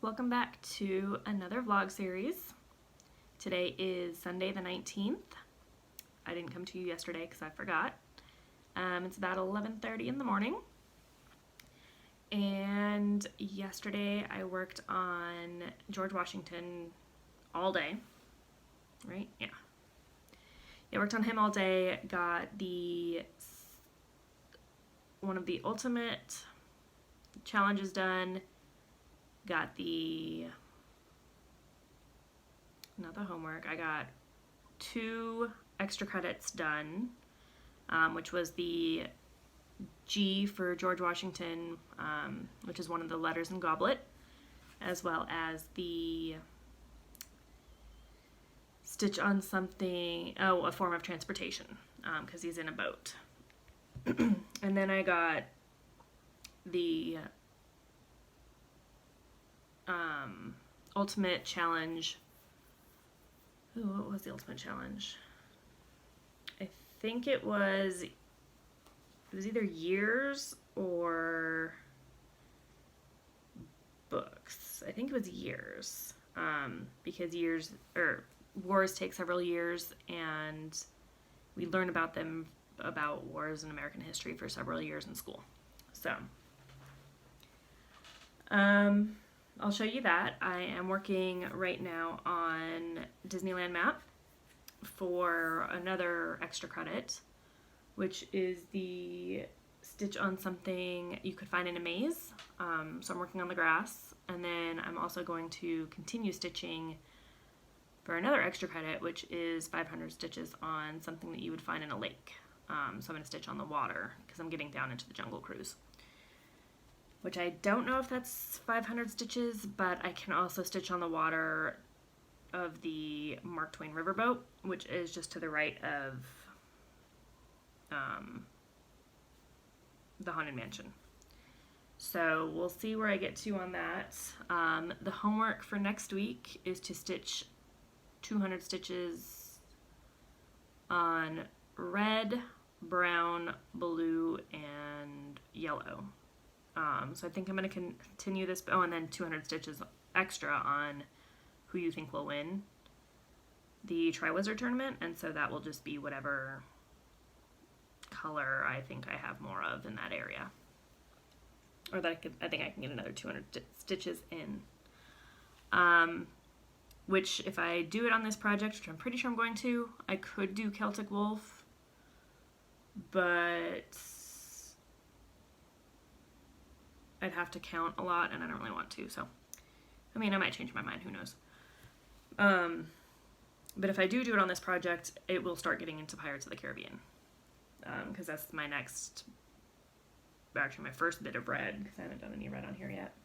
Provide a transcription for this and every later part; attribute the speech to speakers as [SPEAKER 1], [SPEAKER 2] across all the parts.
[SPEAKER 1] Welcome back to another vlog series. Today is Sunday the 19th. I didn't come to you yesterday because I forgot. It's about 11:30 in the morning. And yesterday I worked on George Washington all day. Right? Yeah. I worked on him all day, got one of the ultimate challenges done, got not the homework, I got 2 extra credits done, which was the G for George Washington, which is one of the letters in Goblet, as well as the stitch on something, a form of transportation, because he's in a boat. And then I got the ultimate challenge. Ooh, what was the ultimate challenge? I think it was either years or books. I think it was years, because wars take several years, and we learn about wars in American history for several years in school. So, I'll show you that. I am working right now on Disneyland map for another extra credit, which is the stitch on something you could find in a maze. So I'm working on the grass, and then I'm also going to continue stitching for another extra credit, which is 500 stitches on something that you would find in a lake. So I'm going to stitch on the water because I'm getting down into the Jungle Cruise, which I don't know if that's 500 stitches, but I can also stitch on the water of the Mark Twain riverboat, which is just to the right of the Haunted Mansion. So we'll see where I get to on that. The homework for next week is to stitch 200 stitches on red, brown, blue, and yellow. So I think I'm going to continue this. Oh, and then 200 stitches extra on who you think will win the Triwizard tournament. And so that will just be whatever color I think I have more of in that area. Or that I think I can get another 200 stitches in. Which, if I do it on this project, which I'm pretty sure I'm going to, I could do Celtic Wolf, but I'd have to count a lot, and I don't really want to, so, I mean, I might change my mind, who knows. But if I do it on this project, it will start getting into Pirates of the Caribbean, because that's my first bit of red, because I haven't done any red on here yet.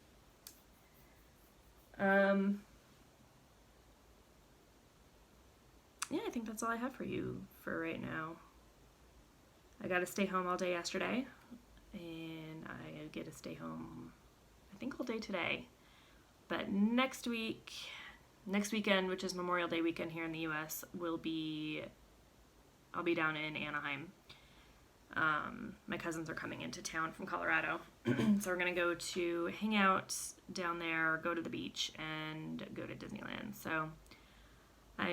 [SPEAKER 1] Yeah, I think that's all I have for you for right now. I got to stay home all day yesterday, and I get to stay home, I think, all day today. But next weekend, which is Memorial Day weekend here in the U.S., I'll be down in Anaheim. My cousins are coming into town from Colorado, so we're going to go to hang out down there, go to the beach, and go to Disneyland. So I'll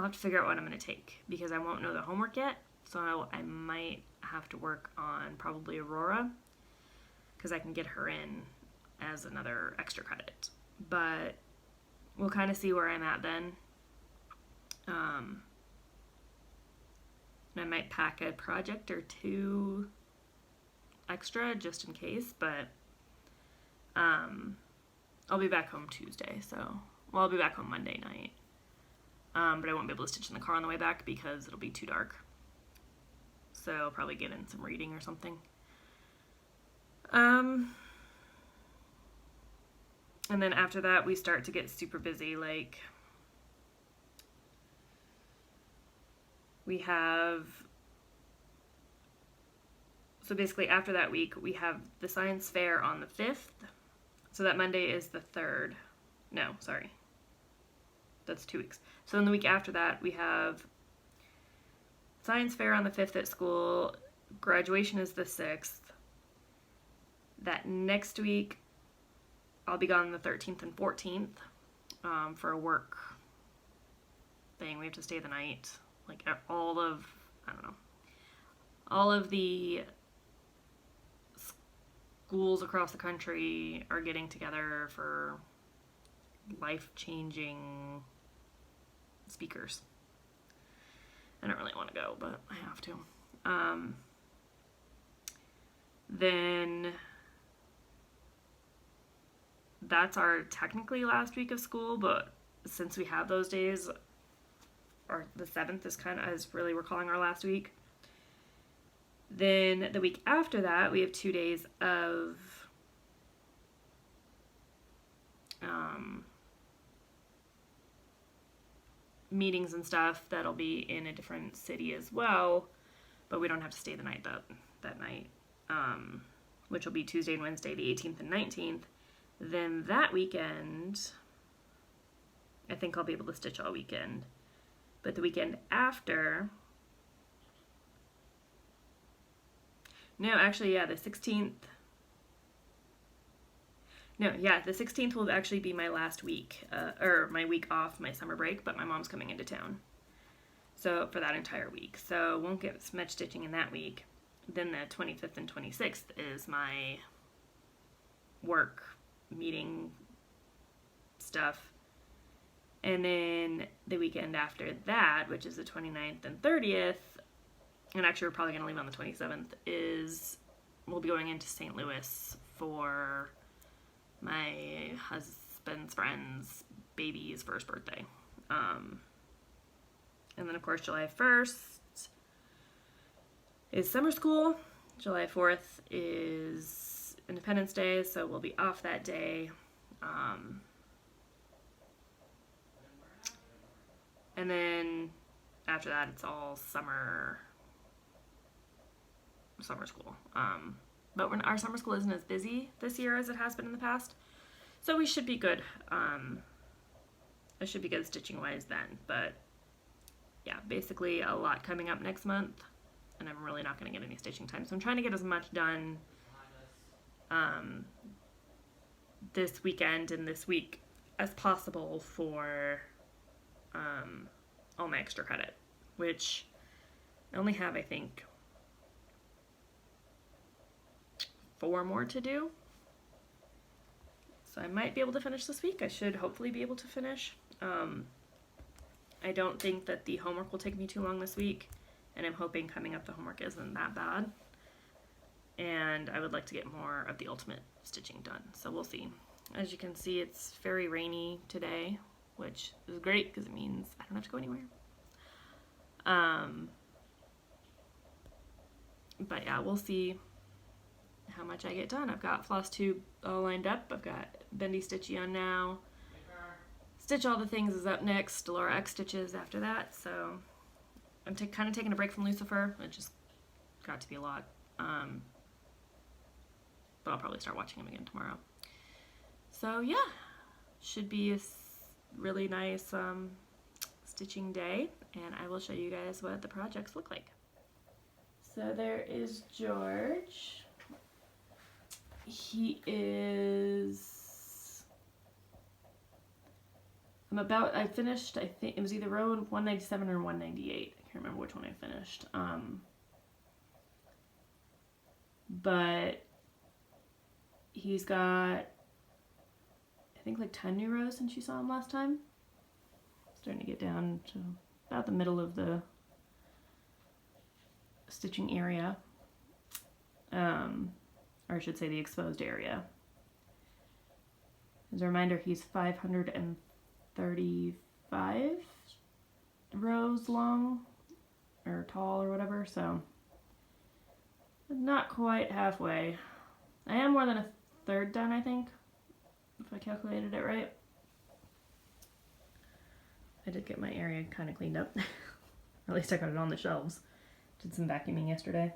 [SPEAKER 1] have to figure out what I'm going to take, because I won't know the homework yet, so I might have to work on probably Aurora, because I can get her in as another extra credit. But we'll kind of see where I'm at then. And I might pack a project or 2 extra just in case, but I'll be back home Tuesday, I'll be back home Monday night. But I won't be able to stitch in the car on the way back because it'll be too dark. So I'll probably get in some reading or something. And then after that, we start to get super busy. Like, so basically after that week, we have the science fair on the 5th. So that Monday is the 3rd. No, sorry. That's 2 weeks. So in the week after that, we have science fair on the 5th at school. Graduation is the 6th. That next week, I'll be gone the 13th and 14th for a work thing. We have to stay the night. Like all of the schools across the country are getting together for life-changing speakers. I don't really want to go, but I have to. Then that's our technically last week of school, but since we have those days, the 7th is really, we're calling our last week. Then the week after that, we have 2 days of meetings and stuff that'll be in a different city as well, but we don't have to stay the night that night, which will be Tuesday and Wednesday, the 18th and 19th. Then that weekend, I think I'll be able to stitch all weekend. But the weekend after, the 16th. The 16th will actually be my last week, or my week off my summer break, but my mom's coming into town. So for that entire week. So won't get much stitching in that week. Then the 25th and 26th is my work meeting stuff. And then the weekend after that, which is the 29th and 30th, and actually we're probably going to leave on the 27th, we'll be going into St. Louis for my husband's friend's baby's first birthday. And then, of course, July 1st is summer school. July 4th is Independence Day, so we'll be off that day. And then after that, it's all summer school. But our summer school isn't as busy this year as it has been in the past, so we should be good. I should be good stitching-wise then. But yeah, basically a lot coming up next month, and I'm really not going to get any stitching time. So I'm trying to get as much done this weekend and this week as possible for all my extra credit, which I only have, I think, 4 more to do. So I might be able to finish this week. I should hopefully be able to finish. I don't think that the homework will take me too long this week, and I'm hoping coming up the homework isn't that bad. And I would like to get more of the ultimate stitching done, so we'll see. As you can see, it's very rainy today, which is great because it means I don't have to go anywhere. But yeah, we'll see how much I get done. I've got floss tube all lined up. I've got bendy stitchy on now. Stitch all the things is up next. Laura X stitches after that. So I'm kind of taking a break from Lucifer. It just got to be a lot. But I'll probably start watching him again tomorrow. So yeah, should be a really nice stitching day, and I will show you guys what the projects look like. So there is George. He is, I finished, I think it was either row 197 or 198. I can't remember which one I finished. But he's got, I think, like 10 new rows since you saw him last time. Starting to get down to about the middle of the stitching area. Or I should say the exposed area. As a reminder, he's 535 rows long, or tall, or whatever, so not quite halfway. I am more than a third done, I think, if I calculated it right. I did get my area kind of cleaned up. Or at least I got it on the shelves. Did some vacuuming yesterday.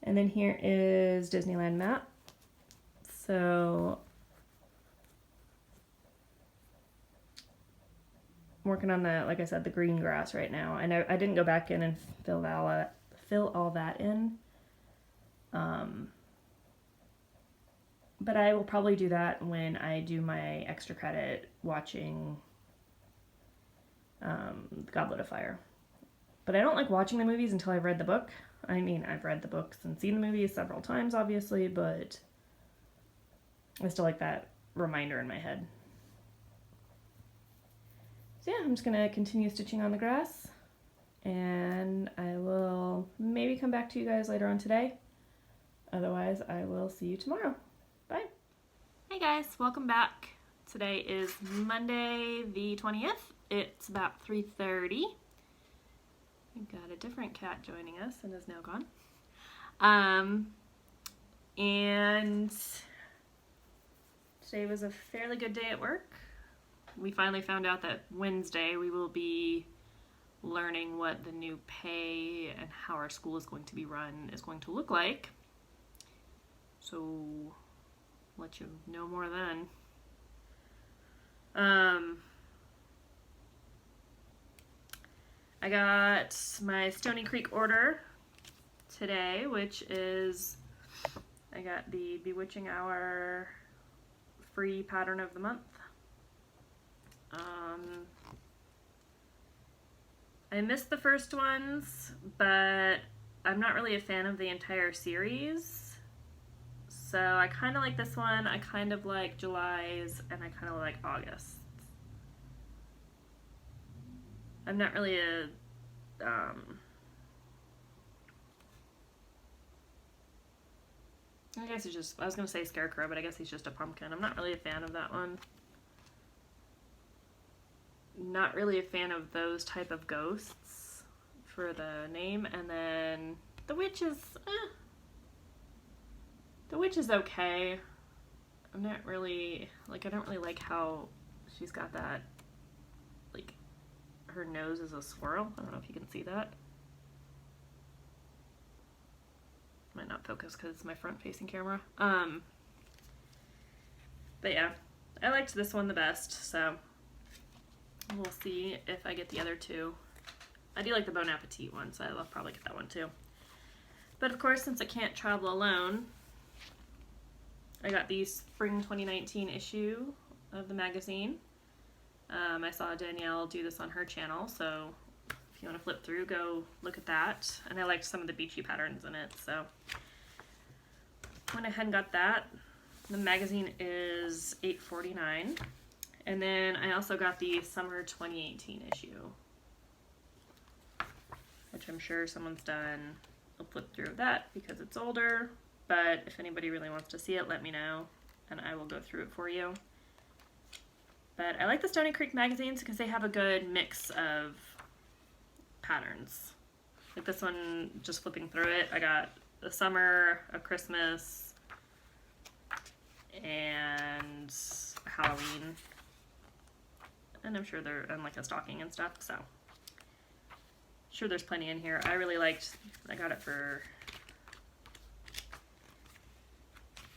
[SPEAKER 1] And then here is Disneyland map. So I'm working on the, like I said, the green grass right now. And I didn't go back in and fill all that in. But I will probably do that when I do my extra credit watching Goblet of Fire. But I don't like watching the movies until I've read the book. I mean, I've read the books and seen the movies several times, obviously, but I still like that reminder in my head. So yeah, I'm just going to continue stitching on the grass, and I will maybe come back to you guys later on today. Otherwise, I will see you tomorrow. Bye. Hey guys, welcome back. Today is Monday the 20th. It's about 3:30. We've got a different cat joining us and is now gone. And today was a fairly good day at work. We finally found out that Wednesday we will be learning what the new pay and how our school is going to be run is going to look like. So, let you know more then. I got my Stony Creek order today, which is, I got the Bewitching Hour free pattern of the month. I missed the first ones, but I'm not really a fan of the entire series. So I kind of like this one, I kind of like July's, and I kind of like August. I'm not really a, I guess it's just, I was going to say Scarecrow, but I guess he's just a pumpkin. I'm not really a fan of that one. Not really a fan of those type of ghosts for the name. And then the witch is, the witch is okay. I'm not really, like, I don't really like how she's got that, like, her nose is a swirl. I don't know if you can see that. Might not focus because it's my front-facing camera. But yeah, I liked this one the best, so we'll see if I get the other two. I do like the Bon Appetit one, so I'll probably get that one too. But of course, since I can't travel alone, I got the spring 2019 issue of the magazine. I saw Danielle do this on her channel, so if you want to flip through, go look at that. And I liked some of the beachy patterns in it, so went ahead and got that. The magazine is $8.49. And then I also got the summer 2018 issue, which I'm sure someone's done a flip through of that because it's older. But if anybody really wants to see it, let me know, and I will go through it for you. But I like the Stony Creek magazines because they have a good mix of patterns. Like this one, just flipping through it, I got a summer, a Christmas, and a Halloween. And I'm sure they're, and like a stocking and stuff, so. Sure there's plenty in here. I really liked, I got it for,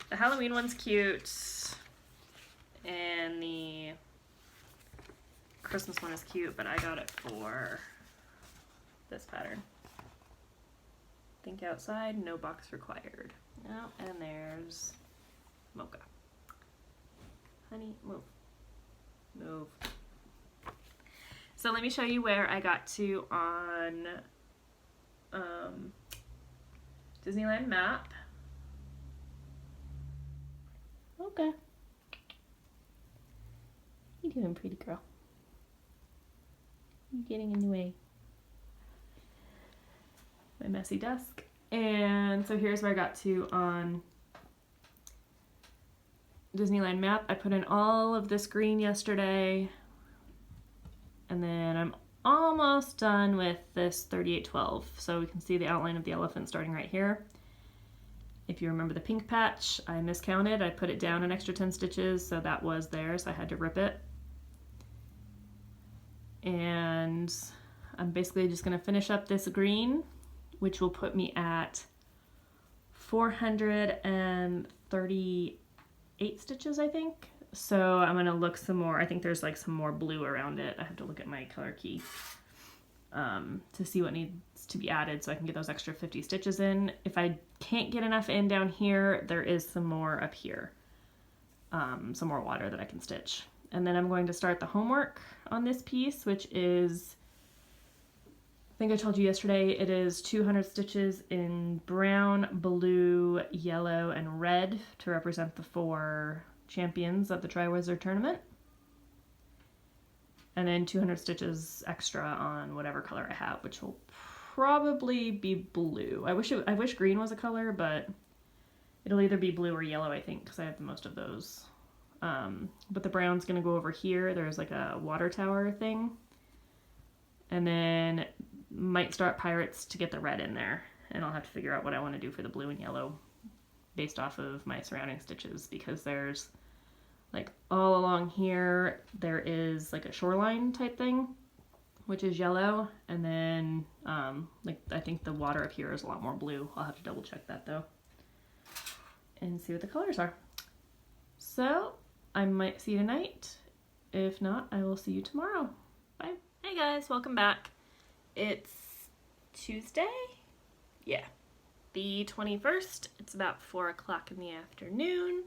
[SPEAKER 1] the Halloween one's cute, and the Christmas one is cute, but I got it for this pattern. Think outside, no box required. Oh, and there's Mocha. Honey, move. Move. So let me show you where I got to on Disneyland map. Okay. You doing, pretty girl? You getting in the way? My messy desk. And so here's where I got to on Disneyland map. I put in all of this green yesterday. And then I'm almost done with this 3812. So we can see the outline of the elephant starting right here. If you remember the pink patch, I miscounted. I put it down an extra 10 stitches, so that was there, so I had to rip it. And I'm basically just going to finish up this green, which will put me at 438 stitches, I think. So I'm going to look some more. I think there's like some more blue around it. I have to look at my color key to see what needs to be added so I can get those extra 50 stitches in. If I can't get enough in down here, there is some more up here. some more water that I can stitch. And then I'm going to start the homework on this piece, which is, I think I told you yesterday, it is 200 stitches in brown, blue, yellow, and red to represent the 4 champions of the Triwizard Tournament. And then 200 stitches extra on whatever color I have, which will probably be blue. I wish green was a color, but it'll either be blue or yellow, I think, because I have the most of those. But the brown's going to go over here. There's like a water tower thing. And then might start pirates to get the red in there. And I'll have to figure out what I want to do for the blue and yellow based off of my surrounding stitches, because there's like all along here, there is like a shoreline type thing, which is yellow. And then like I think the water up here is a lot more blue. I'll have to double check that though and see what the colors are. So I might see you tonight. If not, I will see you tomorrow. Bye. Hey guys, welcome back. It's Tuesday? Yeah. The 21st. It's about 4 o'clock in the afternoon.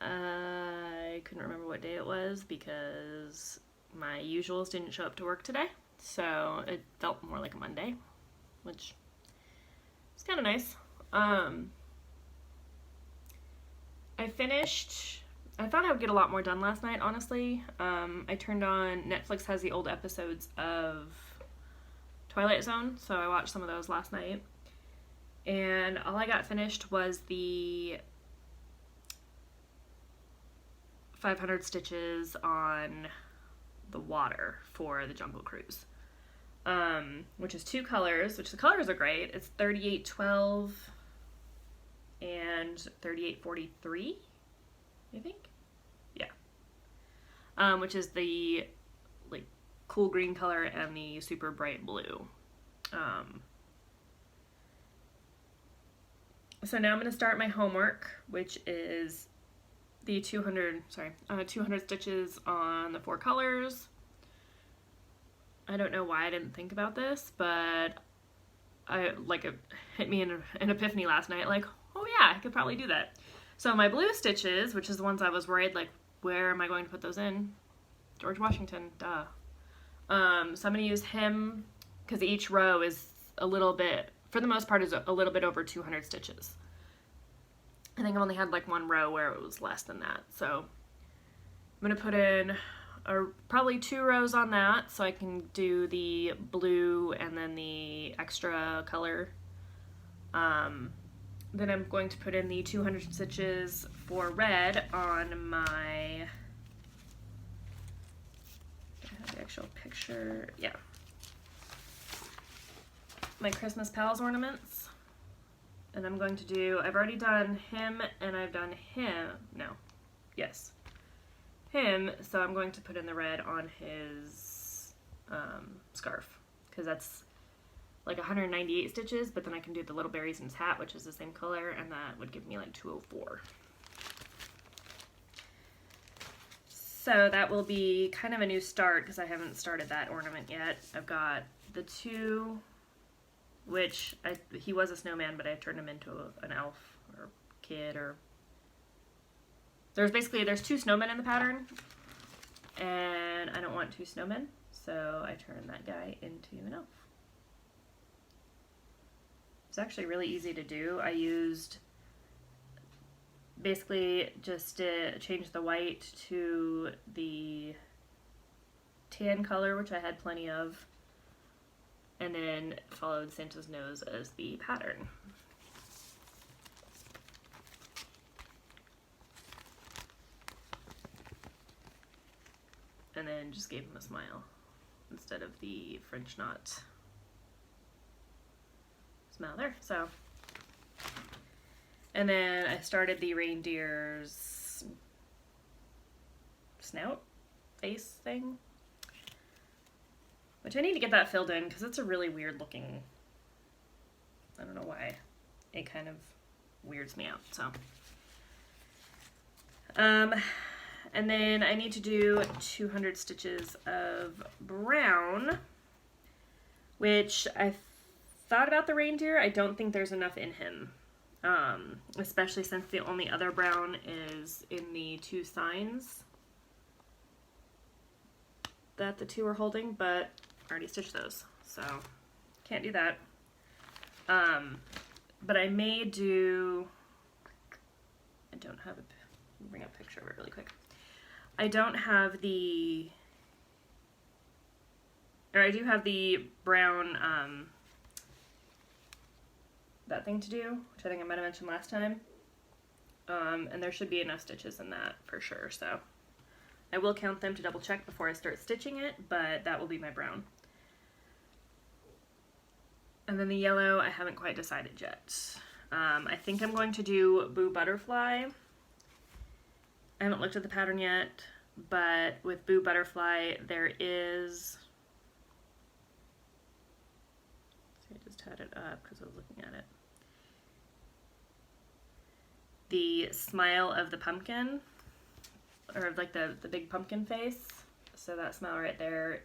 [SPEAKER 1] I couldn't remember what day it was because my usuals didn't show up to work today. So it felt more like a Monday, which is kind of nice. I thought I would get a lot more done last night, honestly. I turned on, Netflix has the old episodes of Twilight Zone, so I watched some of those last night. And all I got finished was the 500 stitches on the water for the Jungle Cruise, which is 2 colors, which the colors are great. It's 3812 and 3843, I think. Yeah. Which is the like cool green color and the super bright blue. So now I'm going to start my homework, which is the 200 stitches on the 4 colors. I don't know why I didn't think about this, but it hit me in an epiphany last night, like, oh yeah, I could probably do that. So my blue stitches, which is the ones I was worried, like, where am I going to put those in? George Washington, duh. So I'm going to use him, because each row is a little bit, for the most part, is a little bit over 200 stitches. I think I've only had like 1 row where it was less than that. So I'm going to put in probably 2 rows on that, so I can do the blue and then the extra color. Then I'm going to put in the 200 stitches for red on my, I have the actual picture, yeah, my Christmas Pals ornaments. And I'm going to do, I've already done him and I've done him, him, so I'm going to put in the red on his scarf, because that's like 198 stitches, but then I can do the little berries in his hat, which is the same color, and that would give me like 204. So that will be kind of a new start, because I haven't started that ornament yet. I've got the 2, which he was a snowman, but I turned him into an elf or kid, or there's 2 snowmen in the pattern, and I don't want 2 snowmen, so I turned that guy into an elf. It's actually really easy to do. I used basically just to change the white to the tan color, which I had plenty of, and then followed Santa's nose as the pattern. And then just gave him a smile instead of the French knot smile there. So, and then I started the reindeer's snout face thing, which I need to get that filled in because it's a really weird looking, I don't know why, it kind of weirds me out. So and then I need to do 200 stitches of brown, which I thought about the reindeer. I don't think there's enough in him. especially since the only other brown is in the 2 signs that the 2 are holding, but I already stitched those, so can't do that. But I may do, I don't have bring up a picture of it really quick. I don't have the, or I do have the brown, that thing to do, which I think I might have mentioned last time. And there should be enough stitches in that for sure, so I will count them to double check before I start stitching it, but that will be my brown. And then the yellow, I haven't quite decided yet. I think I'm going to do Boo Butterfly. I haven't looked at the pattern yet, but with Boo Butterfly, there is, see, I just had it up because I was looking at it. The smile of the pumpkin, or like the big pumpkin face. So that smile right there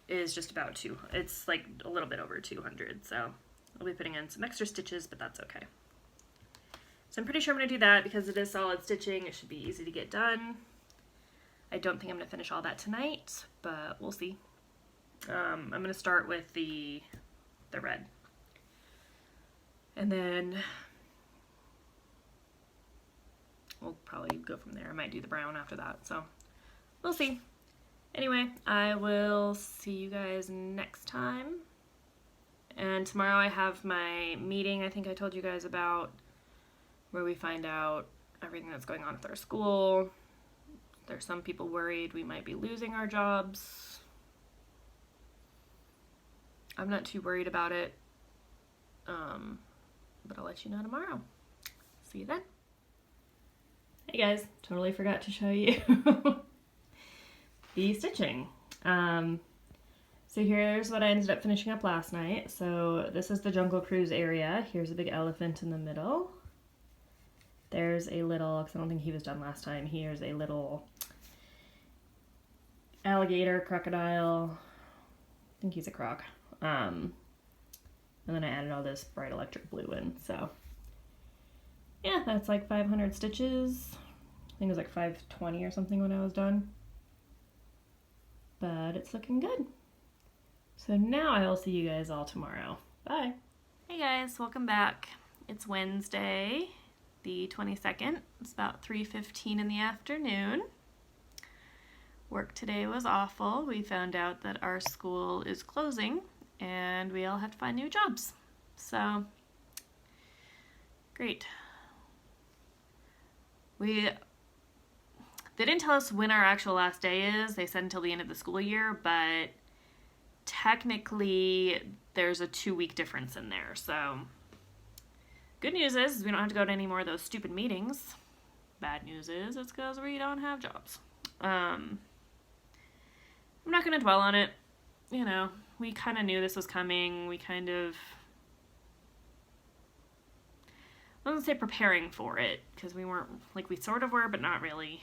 [SPEAKER 1] is just about 2, it's like a little bit over 200, so I'll be putting in some extra stitches, but that's okay. So I'm pretty sure I'm going to do that because it is solid stitching. It should be easy to get done. I don't think I'm going to finish all that tonight, but we'll see. I'm going to start with the red. And then we'll probably go from there. I might do the brown after that, so we'll see. Anyway, I will see you guys next time. And tomorrow I have my meeting I think I told you guys about, where we find out everything that's going on with our school. There's some people worried we might be losing our jobs. I'm not too worried about it, but I'll let you know tomorrow. See you then. Hey guys, totally forgot to show you the stitching. So here's what I ended up finishing up last night. So this is the Jungle Cruise area. Here's a big elephant in the middle. There's a little, because I don't think he was done last time, here's a little alligator, crocodile, I think he's a croc. And then I added all this bright electric blue in, so yeah, that's like 500 stitches. I think it was like 520 or something when I was done. But it's looking good. So now I will see you guys all tomorrow. Bye. Hey guys, welcome back. It's Wednesday, the 22nd. It's about 3:15 in the afternoon. Work today was awful. We found out that our school is closing and we all have to find new jobs. So, great. They didn't tell us when our actual last day is. They said until the end of the school year, but technically there's a 2-week difference in there. So good news is we don't have to go to any more of those stupid meetings. Bad news is it's because we don't have jobs. I'm not going to dwell on it. You know, we kind of knew this was coming. We kind of, I wouldn't say preparing for it, because we weren't, like, we sort of were, but not really.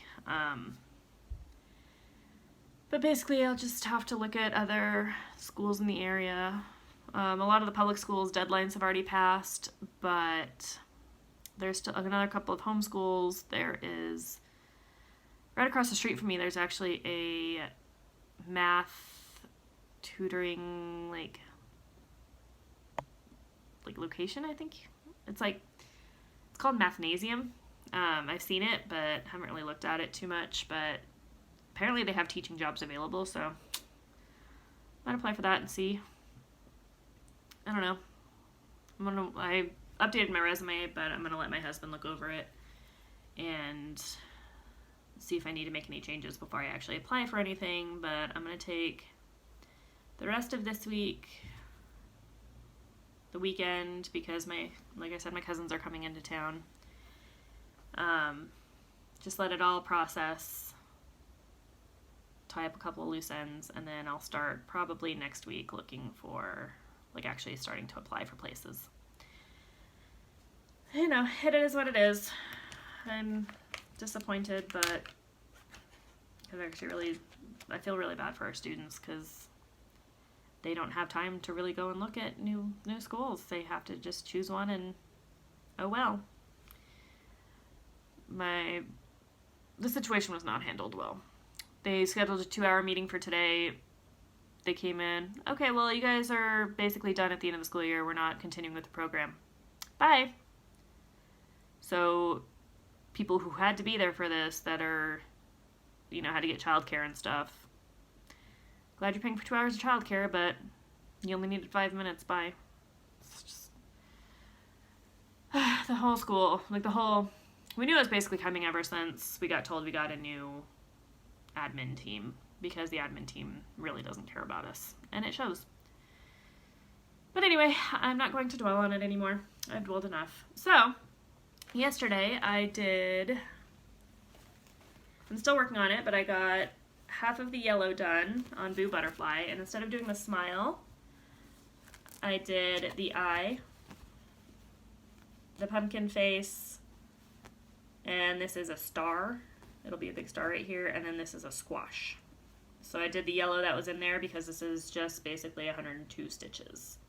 [SPEAKER 1] But basically, I'll just have to look at other schools in the area. A lot of the public schools' deadlines have already passed, but there's still another couple of homeschools. There is, right across the street from me, there's actually a math tutoring, like location, I think. It's called Mathnasium. I've seen it, but haven't really looked at it too much, but apparently they have teaching jobs available, so might apply for that and see. I don't know. I updated my resume, but I'm gonna let my husband look over it and see if I need to make any changes before I actually apply for anything. But I'm gonna take the rest of this week, the weekend, because like I said, my cousins are coming into town. Just let it all process, tie up a couple of loose ends, and then I'll start probably next week looking for, actually starting to apply for places. You know, it is what it is. I'm disappointed, but I feel really bad for our students, because they don't have time to really go and look at new schools. They have to just choose one and oh well. The situation was not handled well. They scheduled a 2-hour meeting for today. They came in, okay, well, you guys are basically done at the end of the school year. We're not continuing with the program. Bye. So people who had to be there for this that are, had to get childcare and stuff, glad you're paying for 2 hours of childcare, but you only needed 5 minutes. Bye. It's just the whole school, we knew it was basically coming ever since we got told we got a new admin team, because the admin team really doesn't care about us, and it shows. But anyway, I'm not going to dwell on it anymore. I've dwelled enough. So, yesterday I'm still working on it, but I got half of the yellow done on Boo Butterfly, and instead of doing the smile, I did the eye, the pumpkin face, and this is a star. It'll be a big star right here, and then this is a squash. So I did the yellow that was in there because this is just basically 102 stitches.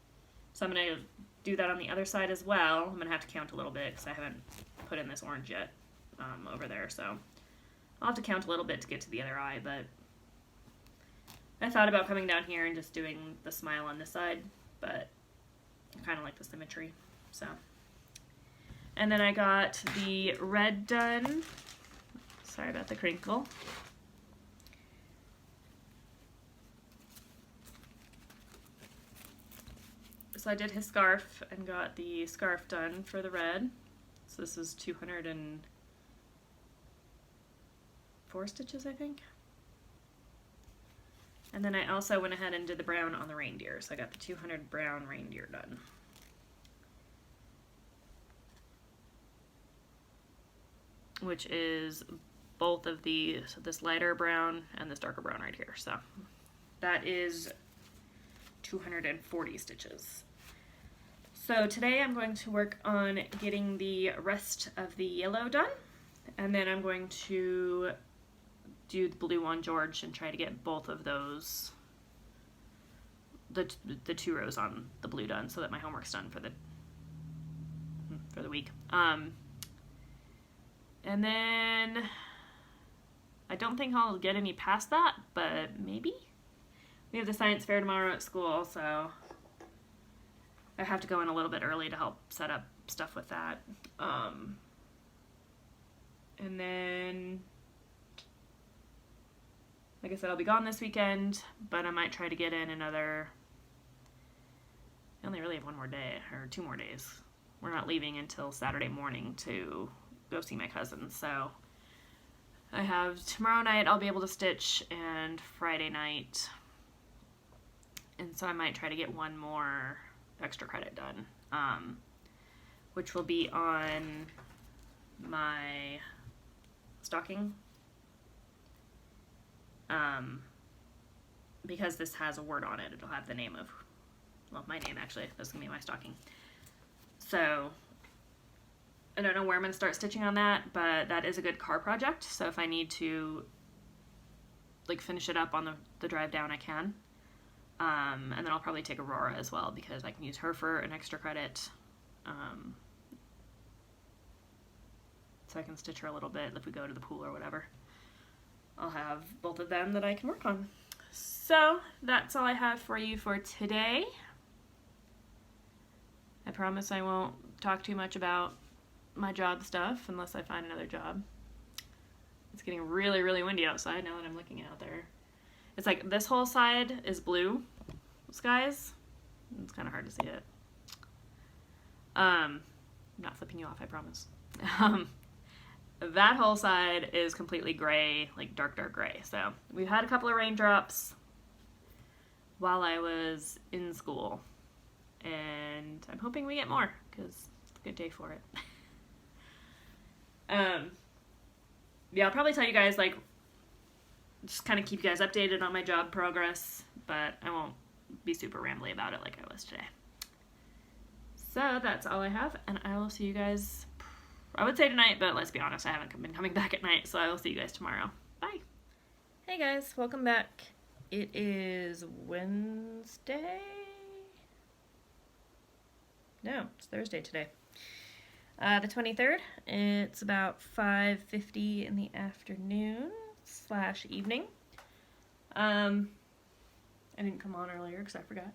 [SPEAKER 1] So I'm going to do that on the other side as well. I'm going to have to count a little bit because I haven't put in this orange yet over there. So I'll have to count a little bit to get to the other eye, but I thought about coming down here and just doing the smile on this side, but I kind of like the symmetry. So, and then I got the red done. Sorry about the crinkle. So I did his scarf and got the scarf done for the red. So this is 204 stitches, I think. And then I also went ahead and did the brown on the reindeer. So I got the 200 brown reindeer done. Which is both of these, this lighter brown and this darker brown right here. So that is 240 stitches. So today I'm going to work on getting the rest of the yellow done, and then I'm going to do the blue on George and try to get both of those, the 2 rows on the blue done, so that my homework's done for the week. And then I don't think I'll get any past that, but maybe. We have the science fair tomorrow at school, so I have to go in a little bit early to help set up stuff with that. And then, like I said, I'll be gone this weekend, but I might try to get in another, I only really have 1 more day, or 2 more days. We're not leaving until Saturday morning to go see my cousins, so I have tomorrow night I'll be able to stitch, and Friday night, and so I might try to get 1 more extra credit done, which will be on my stocking, because this has a word on it. It'll have the name of, well, my name actually. That's gonna be my stocking. So I don't know where I'm gonna start stitching on that, but that is a good car project. So if I need to like finish it up on the drive down, I can. And then I'll probably take Aurora as well, because I can use her for an extra credit. So I can stitch her a little bit if we go to the pool or whatever. I'll have both of them that I can work on. So that's all I have for you for today. I promise I won't talk too much about my job stuff unless I find another job. It's getting really, really windy outside now that I'm looking out there. It's like this whole side is blue skies. It's kind of hard to see it. I'm not flipping you off, I promise. That whole side is completely gray, like dark, dark gray. So we've had a couple of raindrops while I was in school, and I'm hoping we get more because it's a good day for it. Yeah, I'll probably tell you guys, like, just kind of keep you guys updated on my job progress, but I won't be super rambly about it like I was today. So that's all I have, and I will see you guys, I would say tonight, but let's be honest, I haven't been coming back at night, so I will see you guys tomorrow. Bye. Hey guys, welcome back. It is Wednesday? No, it's Thursday today. The 23rd, it's about 5:50 in the afternoon / evening. I didn't come on earlier because I forgot.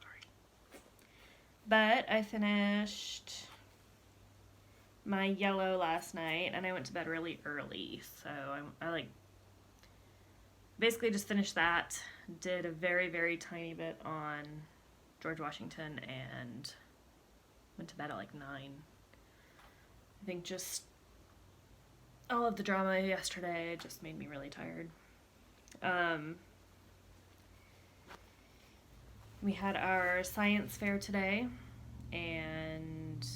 [SPEAKER 1] Sorry. But I finished my yellow last night, and I went to bed really early, so I like basically just finished that. Did a very, very tiny bit on George Washington and went to bed at like 9. I think just all of the drama yesterday just made me really tired. We had our science fair today, and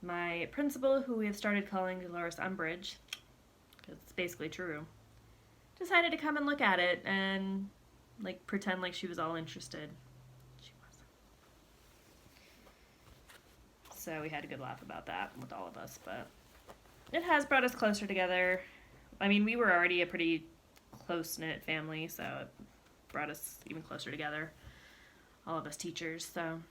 [SPEAKER 1] my principal, who we have started calling Dolores Umbridge, because it's basically true, decided to come and look at it and like pretend like she was all interested. She wasn't. So we had a good laugh about that with all of us, but it has brought us closer together. I mean, we were already a pretty close-knit family, so it brought us even closer together, all of us teachers. So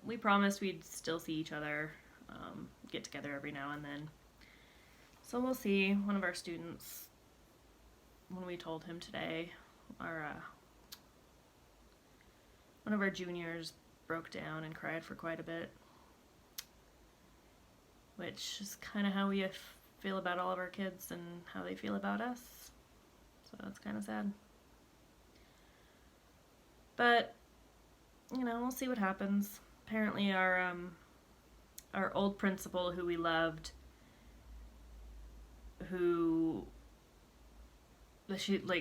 [SPEAKER 1] we promised we'd still see each other, get together every now and then. So we'll see. One of our students, when we told him today, one of our juniors broke down and cried for quite a bit, which is kind of how we feel about all of our kids and how they feel about us. So it's kind of sad. But, you know, we'll see what happens. Apparently our old principal, who we loved,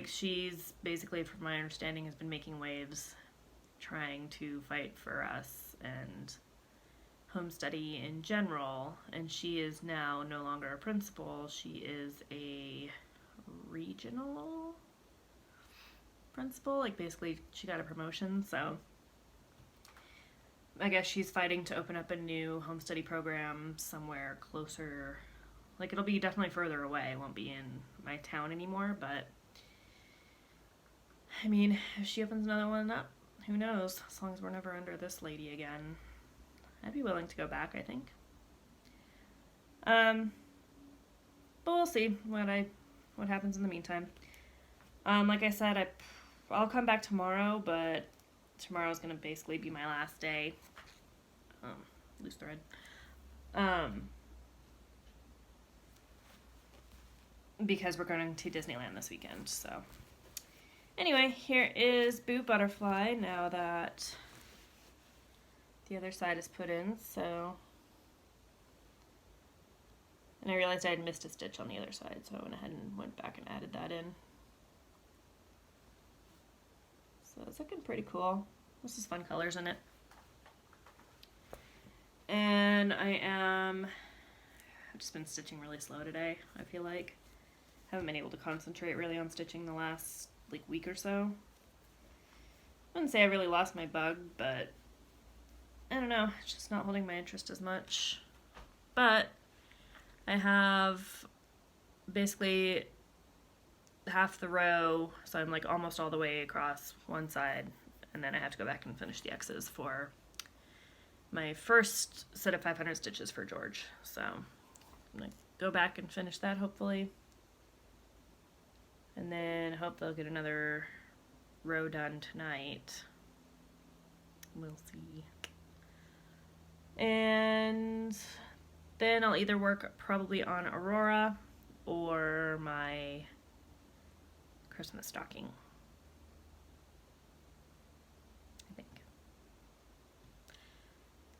[SPEAKER 1] she's basically, from my understanding, has been making waves trying to fight for us and home study in general, and she is now no longer a principal. She is a regional principal. Like, basically she got a promotion, so I guess she's fighting to open up a new home study program somewhere closer. Like, it'll be definitely further away. It won't be in my town anymore, but I mean, if she opens another one up, who knows? As long as we're never under this lady again, I'd be willing to go back, I think. But we'll see what happens in the meantime. Like I said, I'll come back tomorrow, but tomorrow's gonna basically be my last day. Loose thread. Because we're going to Disneyland this weekend, so. Anyway, here is Boo Butterfly now that the other side is put in, so. And I realized I had missed a stitch on the other side, so I went ahead and went back and added that in. So it's looking pretty cool. This is fun colors in it. And I've just been stitching really slow today, I feel like. Haven't been able to concentrate really on stitching the last like week or so. I wouldn't say I really lost my bug, but I don't know, it's just not holding my interest as much. But I have basically half the row, so I'm like almost all the way across one side, and then I have to go back and finish the X's for my first set of 500 stitches for George. So I'm gonna go back and finish that, hopefully. And then hope they'll get another row done tonight. We'll see. And then I'll either work probably on Aurora or my Christmas stocking, I think.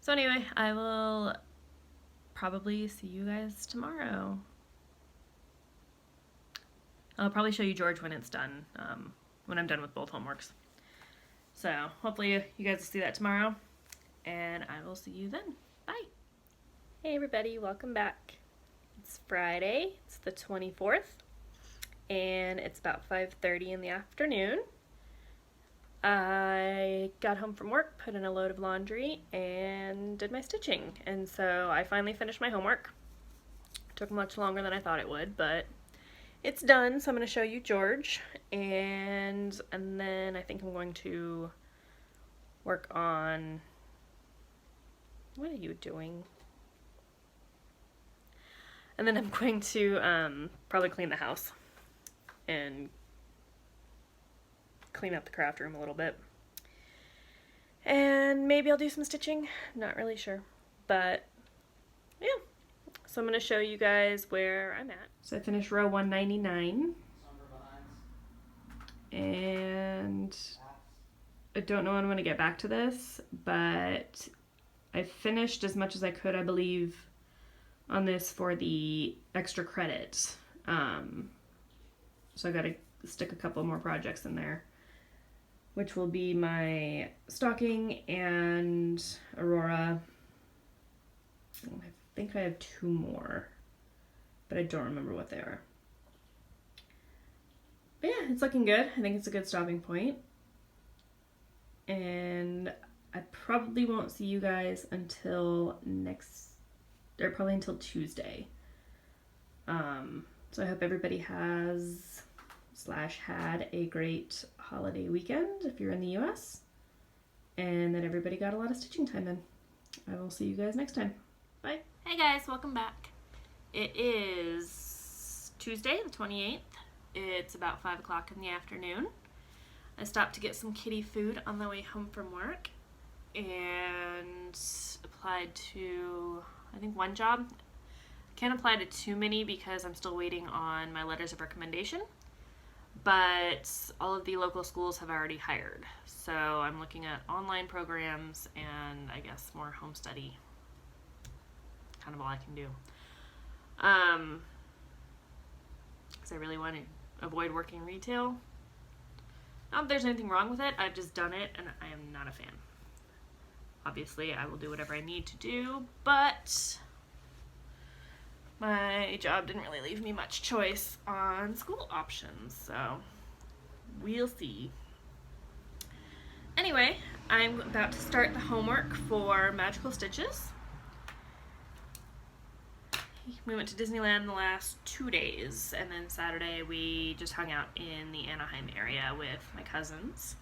[SPEAKER 1] So anyway, I will probably see you guys tomorrow. I'll probably show you George when it's done, when I'm done with both homeworks. So hopefully you guys will see that tomorrow, and I will see you then. Bye. Hey everybody, welcome back. It's Friday, it's the 24th, and it's about 5:30 in the afternoon. I got home from work, put in a load of laundry, and did my stitching. And so I finally finished my homework. It took much longer than I thought it would, but it's done. So I'm going to show you George, and then I think I'm going to work on, what are you doing? And then I'm going to probably clean the house and clean up the craft room a little bit. And maybe I'll do some stitching, not really sure. But yeah, so I'm going to show you guys where I'm at. So I finished row 199. And I don't know when I'm going to get back to this, but I finished as much as I could, I believe, on this for the extra credit. So I got to stick a couple more projects in there, which will be my stocking and Aurora. I think I have 2 more, but I don't remember what they are. But yeah, it's looking good. I think it's a good stopping point. And I probably won't see you guys until probably until Tuesday. So I hope everybody had a great holiday weekend if you're in the US, and that everybody got a lot of stitching time in. I will see you guys next time. Bye. Hey guys, welcome back. It is Tuesday the 28th. It's about 5 o'clock in the afternoon. I stopped to get some kitty food on the way home from work and applied to, I think, 1 job. Can't apply to too many because I'm still waiting on my letters of recommendation, but all of the local schools have already hired. So I'm looking at online programs and I guess more home study. Kind of all I can do. Because I really want to avoid working retail. Not that there's anything wrong with it, I've just done it and I am not a fan. Obviously, I will do whatever I need to do, but my job didn't really leave me much choice on school options, so we'll see. Anyway, I'm about to start the homework for Magical Stitches. We went to Disneyland the last 2 days, and then Saturday we just hung out in the Anaheim area with my cousins.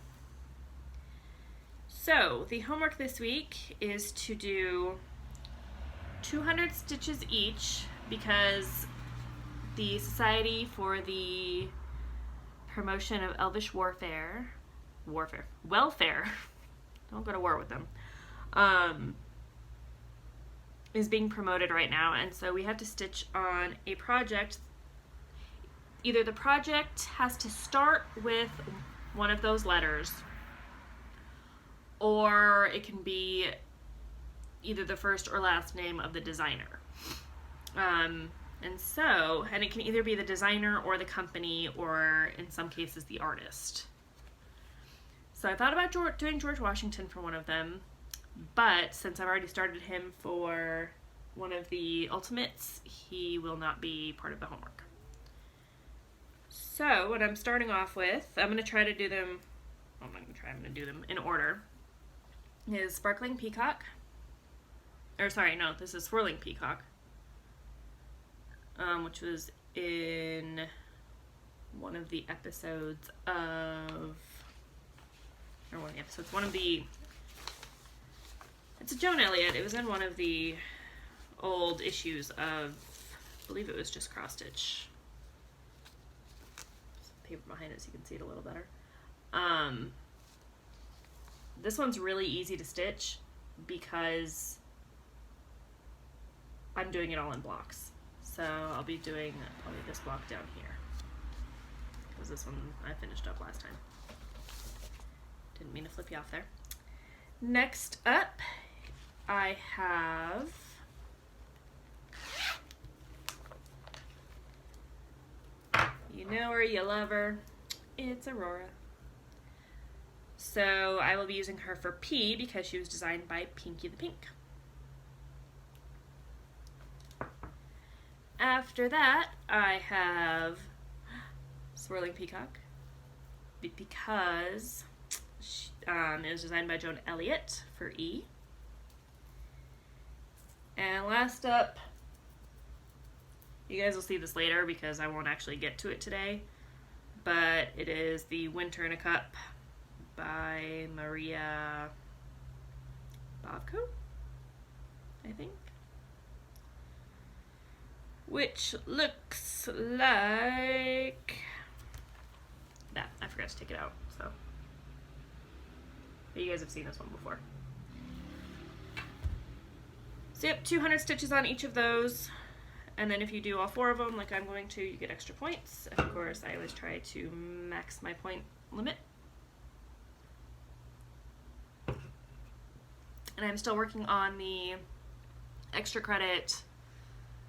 [SPEAKER 1] So, the homework this week is to do 200 stitches each, because the Society for the Promotion of Elvish Welfare, don't go to war with them, is being promoted right now, and so we have to stitch on a project. Either the project has to start with one of those letters, or it can be either the first or last name of the designer. And it can either be the designer or the company, or in some cases the artist. So I thought about doing George Washington for one of them, but since I've already started him for one of the Ultimates, he will not be part of the homework. So what I'm starting off with, I'm going to do them in order, is Sparkling Peacock. This is Swirling Peacock, which was in one of the episodes it's a Joan Elliott. It was in one of the old issues of, I believe it was just cross stitch. Paper behind it so you can see it a little better. This one's really easy to stitch because I'm doing it all in blocks. So I'll be doing probably this block down here, because this one I finished up last time. Didn't mean to flip you off there. Next up, I have You Know Her, You Love Her. It's Aurora. So I will be using her for P because she was designed by Pinky the Pink. After that, I have Swirling Peacock because it was designed by Joan Elliott for E. And last up, you guys will see this later because I won't actually get to it today, but it is the Winter in a Cup by Maria Bobco, I think. Which looks like that. I forgot to take it out, so. But you guys have seen this one before. So yep, 200 stitches on each of those. And then if you do all 4 of them, like I'm going to, you get extra points. And of course, I always try to max my point limit. And I'm still working on the extra credit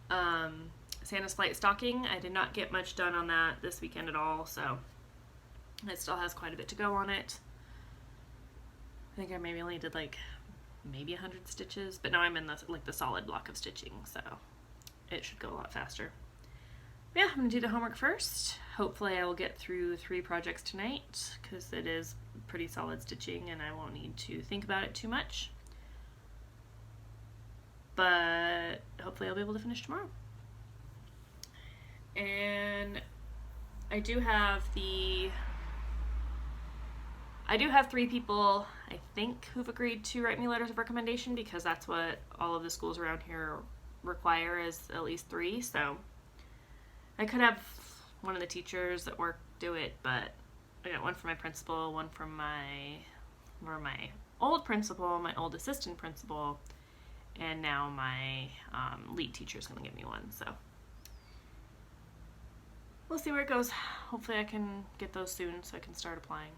[SPEAKER 1] Santa's Flight stocking. I did not get much done on that this weekend at all, so it still has quite a bit to go on it. I think I maybe only did like maybe 100 stitches, but now I'm in the solid block of stitching, so it should go a lot faster. Yeah, I'm gonna do the homework first. Hopefully I will get through 3 projects tonight, because it is pretty solid stitching and I won't need to think about it too much. But hopefully I'll be able to finish tomorrow. And I do have 3 people, I think, who've agreed to write me letters of recommendation, because that's what all of the schools around here require, is at least 3. So I could have one of the teachers at work do it, but I got one from my principal, one from my old principal, my old assistant principal, and now my lead teacher is going to give me one. So we'll see where it goes. Hopefully I can get those soon so I can start applying.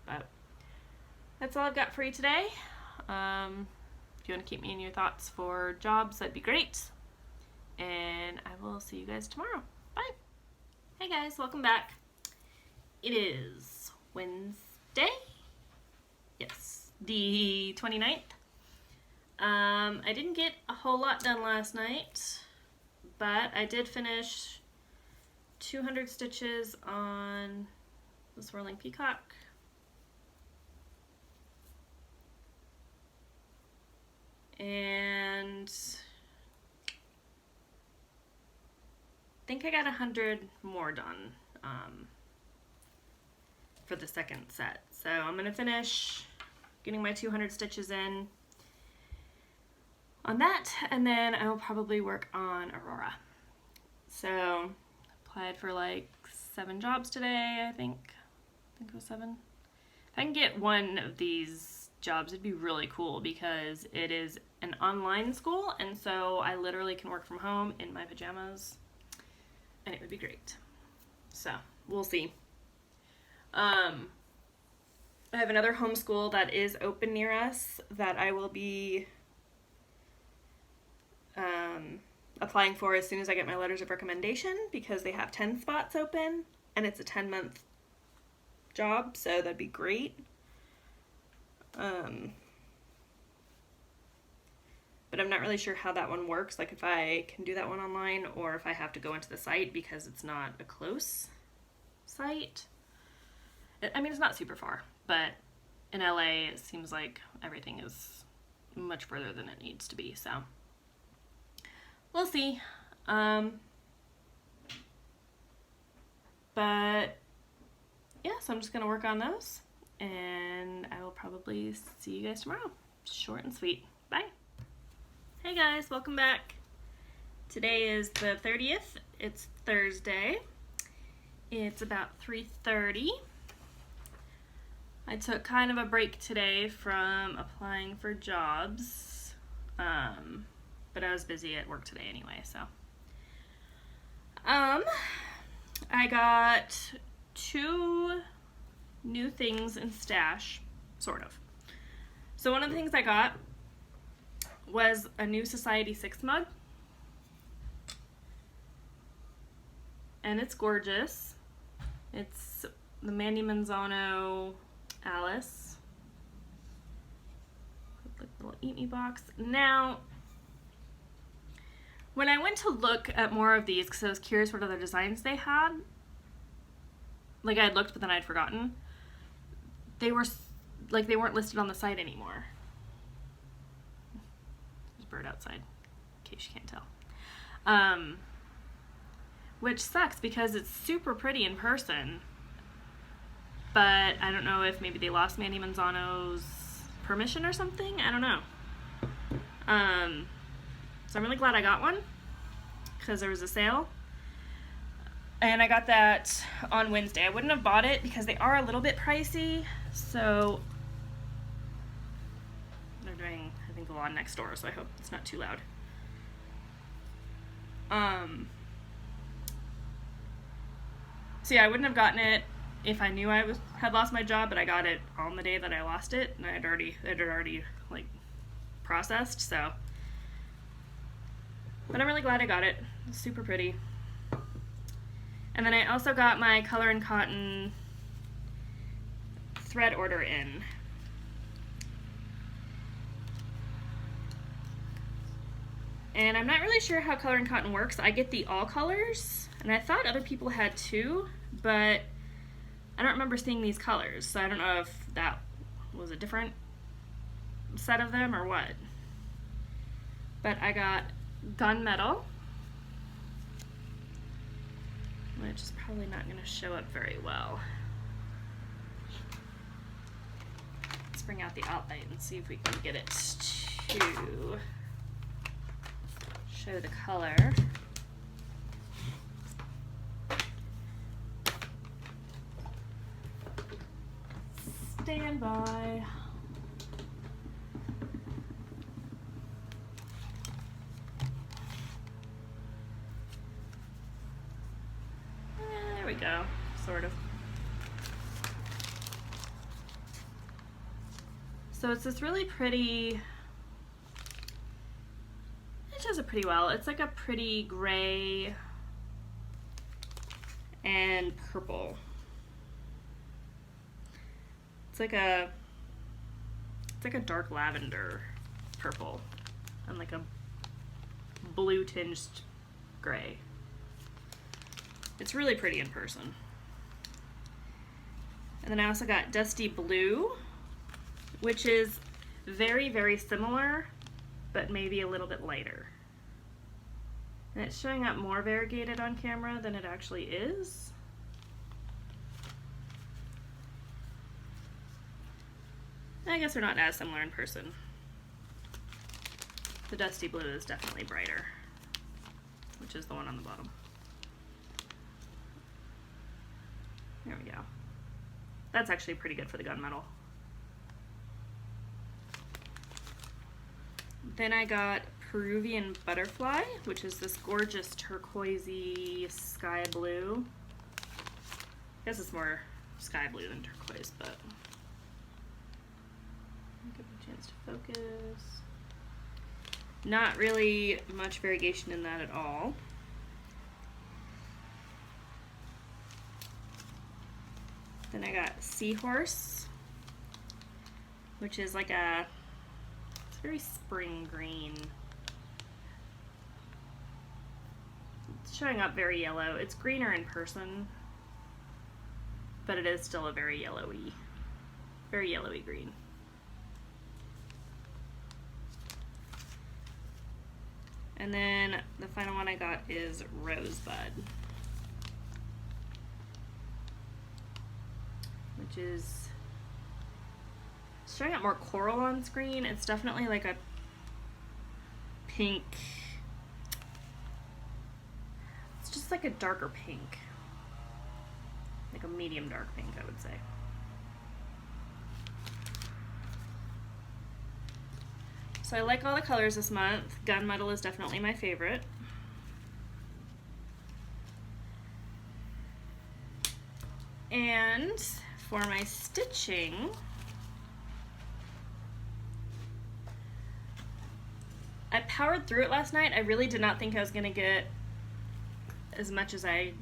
[SPEAKER 1] But that's all I've got for you today. If you want to keep me in your thoughts for jobs, that'd be great. And I will see you guys tomorrow. Bye. Hey guys, welcome back. It is Wednesday. Yes, the 29th. I didn't get a whole lot done last night, but I did finish 200 stitches on the swirling peacock. And I think I got 100 more done for the second set. So I'm going to finish getting my 200 stitches in on that, and then I will probably work on Aurora. So applied for like 7 jobs today, I think it was 7. If I can get one of these jobs, it'd be really cool, because it is an online school, and so I literally can work from home in my pajamas, and it would be great. So we'll see. I have another homeschool that is open near us that I will be applying for as soon as I get my letters of recommendation, because they have 10 spots open and it's a 10-month job, so that'd be great. But I'm not really sure how that one works, like if I can do that one online or if I have to go into the site, because it's not a close site. I mean, it's not super far, but in LA it seems like everything is much further than it needs to be, so we'll see. But yeah, so I'm just gonna work on those, and I will probably see you guys tomorrow. Short and sweet. Bye. Hey guys, welcome back. Today is the 30th. It's Thursday. It's about 3:30. I took kind of a break today from applying for jobs, but I was busy at work today anyway, so. I got 2 new things in stash, sort of. So one of the things I got was a new Society 6 mug, and it's gorgeous. It's the Mandy Manzano Alice. Like a little Eat Me box. Now, when I went to look at more of these, because I was curious what other designs they had, like I had looked but then I had forgotten, they were like they weren't listed on the site anymore. There's a bird outside, in case you can't tell. Which sucks, because it's super pretty in person, but I don't know if maybe they lost Mandy Manzano's permission or something. I don't know. So I'm really glad I got one because there was a sale. And I got that on Wednesday. I wouldn't have bought it because they are a little bit pricey. So they're doing, I think, the lawn next door, so I hope it's not too loud. So yeah, I wouldn't have gotten it if I knew had lost my job, but I got it on the day that I lost it, and it had already like processed. So, but I'm really glad I got it. It's super pretty. And then I also got my Color and Cotton thread order in. And I'm not really sure how Color and Cotton works. I get the all colors, and I thought other people had too, but I don't remember seeing these colors, so I don't know if that was a different set of them or what. But I got Gunmetal, which is probably not going to show up very well. Let's bring out the outline and see if we can get it to show the color. Stand by. There we go, sort of. So it's this really pretty, it does it pretty well. It's like a pretty gray and purple. It's like a dark lavender purple and like a blue tinged gray. It's really pretty in person. And then I also got Dusty Blue, which is very, very similar, but maybe a little bit lighter. And it's showing up more variegated on camera than it actually is. I guess they're not as similar in person. The Dusty Blue is definitely brighter, which is the one on the bottom. There we go. That's actually pretty good for the gunmetal. Then I got Peruvian Butterfly, which is this gorgeous turquoisey sky blue. I guess it's more sky blue than turquoise, but give it a chance to focus. Not really much variegation in that at all. Then I got Seahorse, which is like it's very spring green. It's showing up very yellow. It's greener in person, but it is still a very yellowy green. And then the final one I got is Rosebud, which is showing up more coral on screen. It's definitely like a pink. It's just like a darker pink, like a medium dark pink, I would say. So I like all the colors this month. Gunmetal is definitely my favorite. And for my stitching, I powered through it last night. I really did not think I was gonna get as much as I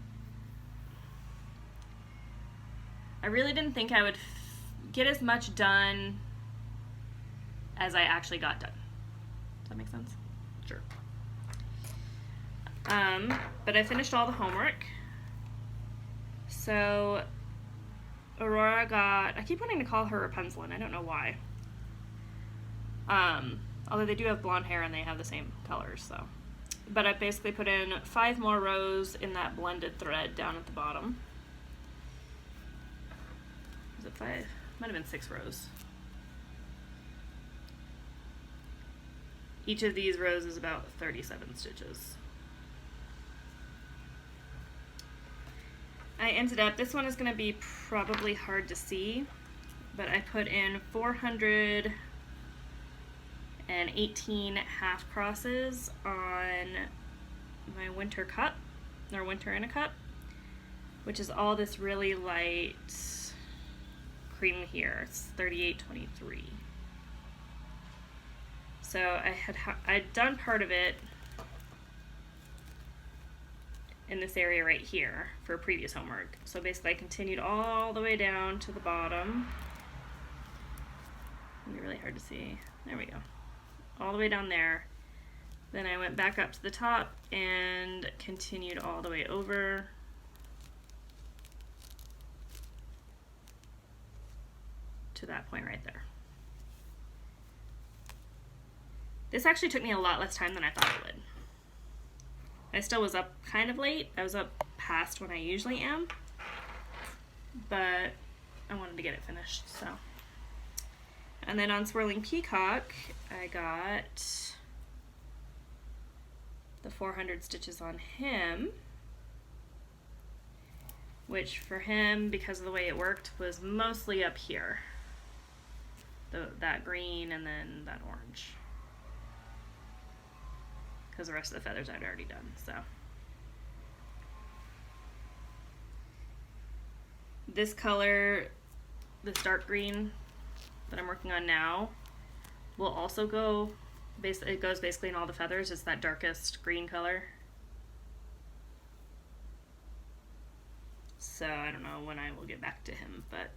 [SPEAKER 1] really didn't think I would get as much done as I actually got done. Does that make sense? Sure. But I finished all the homework. So Aurora got, I keep wanting to call her a pencilin, I don't know why. Although they do have blonde hair and they have the same colors, so. But I basically put in 5 more rows in that blended thread down at the bottom. Is it 5? Might have been 6 rows. each of these rows is about 37 stitches. I ended up, this one is going to be probably hard to see, but I put in 418 half crosses on my winter cup, or winter in a cup, which is all this really light cream here. It's 3823. So I'd done part of it in this area right here for previous homework. So basically I continued all the way down to the bottom. It'll be really hard to see. There we go. All the way down there. Then I went back up to the top and continued all the way over. To that point right there. This actually took me a lot less time than I thought it would. I still was up kind of late. I was up past when I usually am, but I wanted to get it finished, so. And then on Swirling Peacock, I got the 400 stitches on him, which for him, because of the way it worked, was mostly up here. That green and then that orange. Because the rest of the feathers I'd already done, so. This color, this dark green that I'm working on now, will also go, it goes basically in all the feathers. It's that darkest green color. So I don't know when I will get back to him, but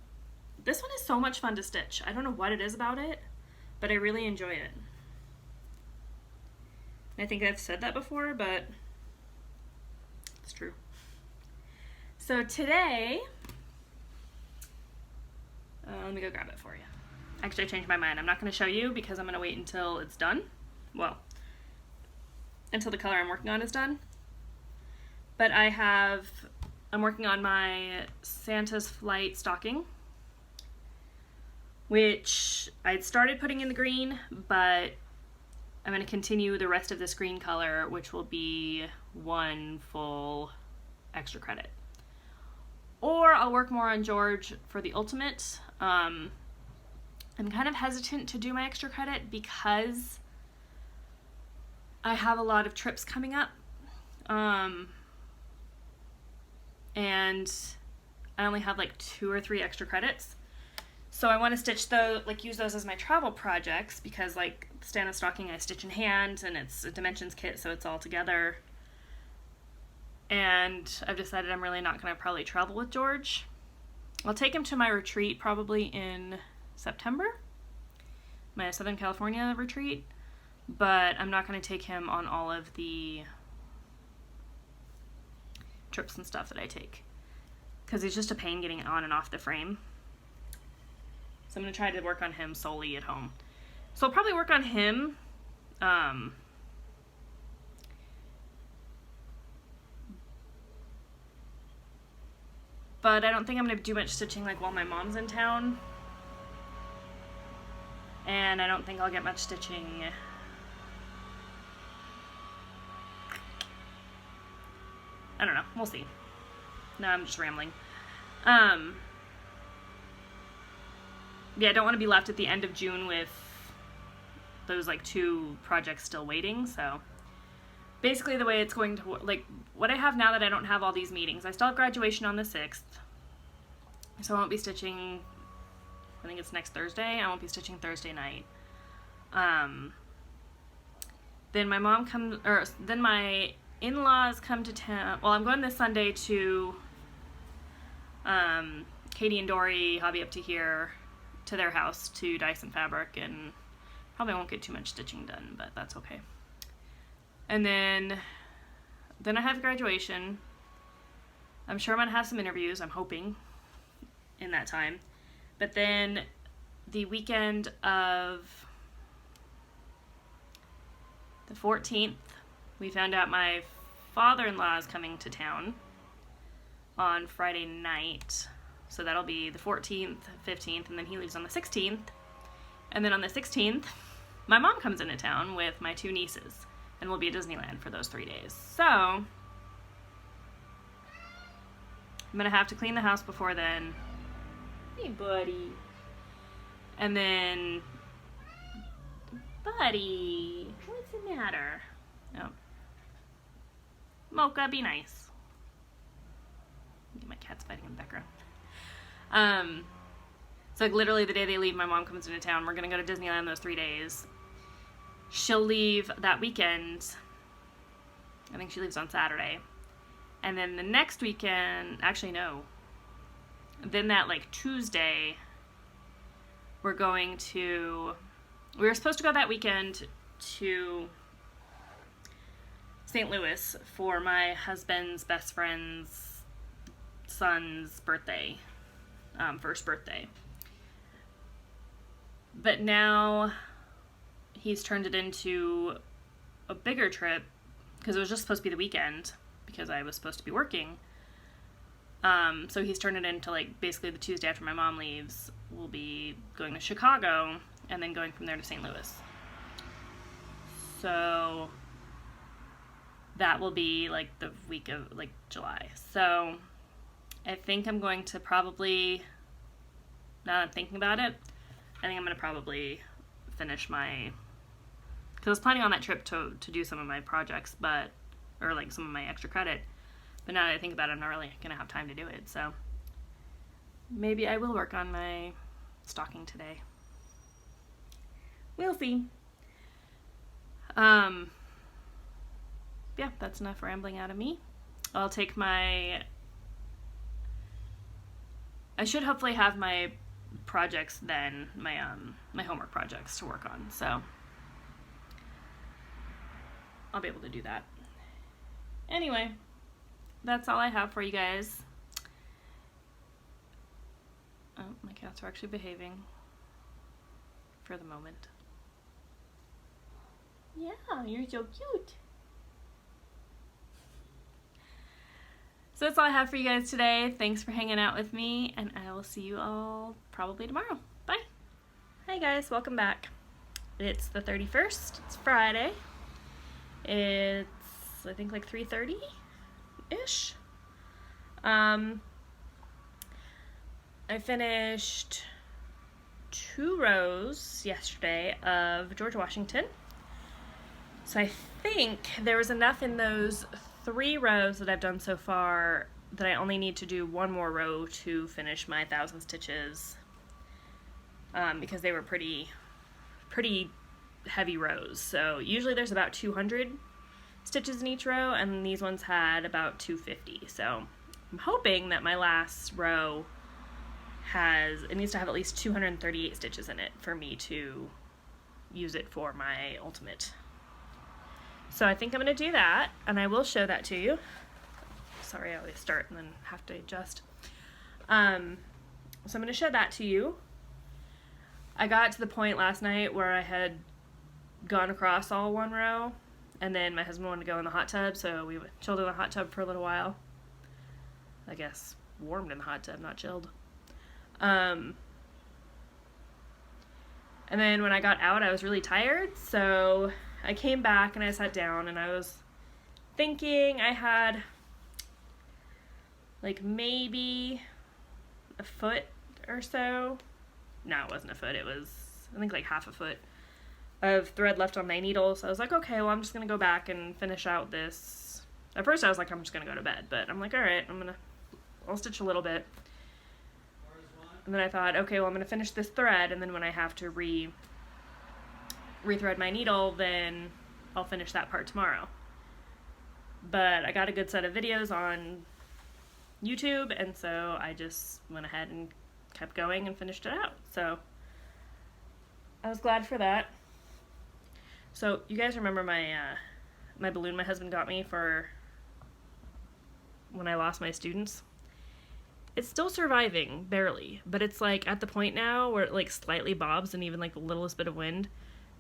[SPEAKER 1] this one is so much fun to stitch. I don't know what it is about it, but I really enjoy it. I think I've said that before, but it's true. So today, let me go grab it for you. Actually, I changed my mind. I'm not going to show you because I'm going to wait until it's done. Well, until the color I'm working on is done. But I'm working on my Santa's Flight stocking, which I'd started putting in the green, but I'm going to continue the rest of this green color, which will be one full extra credit. Or I'll work more on George for the ultimate. I'm kind of hesitant to do my extra credit because I have a lot of trips coming up. And I only have like 2 or 3 extra credits. So I want to stitch those, like use those as my travel projects, because like Santa's stocking I stitch in hand and it's a dimensions kit, so it's all together. And I've decided I'm really not going to probably travel with George. I'll take him to my retreat probably in September, my Southern California retreat, but I'm not going to take him on all of the trips and stuff that I take, because it's just a pain getting on and off the frame. So I'm going to try to work on him solely at home. So I'll probably work on him. But I don't think I'm going to do much stitching like while my mom's in town. And I don't think I'll get much stitching. I don't know. We'll see. No, I'm just rambling. Yeah, I don't want to be left at the end of June with those like 2 projects still waiting, so basically the way it's going to, like what I have now that I don't have all these meetings, I still have graduation on the 6th, so I won't be stitching, I think it's next Thursday, I won't be stitching Thursday night. Then my mom comes, or then my in-laws come to town, well I'm going this Sunday to Katie and Dory, Hobby Up to Here, to their house to dye some fabric, and probably won't get too much stitching done, but that's okay. And then I have graduation. I'm sure I'm gonna have some interviews, I'm hoping, in that time. But then the weekend of the 14th, we found out my father-in-law is coming to town on Friday night. So that'll be the 14th, 15th, and then he leaves on the 16th. And then on the 16th, my mom comes into town with my 2 nieces, and we'll be at Disneyland for those 3 days. So I'm gonna have to clean the house before then. Hey, buddy. And then, buddy, what's the matter? Oh. Mocha, be nice. My cat's fighting in the background. So like literally the day they leave, my mom comes into town. We're gonna go to Disneyland those 3 days. She'll leave that weekend. I think she leaves on Saturday. And then the next weekend, actually no. Then that like Tuesday, we were supposed to go that weekend to St. Louis for my husband's best friend's son's birthday, first birthday. But now he's turned it into a bigger trip because it was just supposed to be the weekend because I was supposed to be working. So he's turned it into like basically the Tuesday after my mom leaves. We'll be going to Chicago and then going from there to St. Louis. So that will be like the week of like July. So I think I'm going to probably, now that I'm thinking about it, I think I'm going to probably finish my, because I was planning on that trip to do some of my projects, or like some of my extra credit. But now that I think about it, I'm not really going to have time to do it. So maybe I will work on my stocking today. We'll see. Yeah, that's enough rambling out of me. I'll take I should hopefully have my projects then, my homework projects to work on. So I'll be able to do that. Anyway, that's all I have for you guys. Oh, my cats are actually behaving for the moment. Yeah, you're so cute. So that's all I have for you guys today. Thanks for hanging out with me, and I will see you all probably tomorrow. Bye. Hi guys, welcome back. It's the 31st. It's Friday. It's, I think, like 3:30-ish. I finished 2 rows yesterday of George Washington. So I think there was enough in those 3 rows that I've done so far that I only need to do 1 more row to finish my 1,000 stitches, because they were pretty heavy rows. So usually there's about 200 stitches in each row, and these ones had about 250. So I'm hoping that my last row it needs to have at least 238 stitches in it for me to use it for my ultimate. So I think I'm going to do that, and I will show that to you. Sorry, I always start and then have to adjust. So I'm going to show that to you. I got to the point last night where I had gone across all 1 row, and then my husband wanted to go in the hot tub, so we chilled in the hot tub for a little while. I guess warmed in the hot tub, not chilled. And then when I got out, I was really tired, so I came back and I sat down and I was thinking I had like maybe a foot or so. No, it wasn't a foot. It was, I think, like half a foot of thread left on my needle. So I was like, okay, well, I'm just going to go back and finish out this. At first I was like, I'm just going to go to bed, but I'm like, all right, I'll stitch a little bit. And then I thought, okay, well, I'm going to finish this thread, and then when I have to rethread my needle, then I'll finish that part tomorrow. But I got a good set of videos on YouTube, and so I just went ahead and kept going and finished it out. So I was glad for that. So you guys remember my balloon my husband got me for when I lost my students? It's still surviving, barely, but it's like at the point now where it like slightly bobs and even like the littlest bit of wind.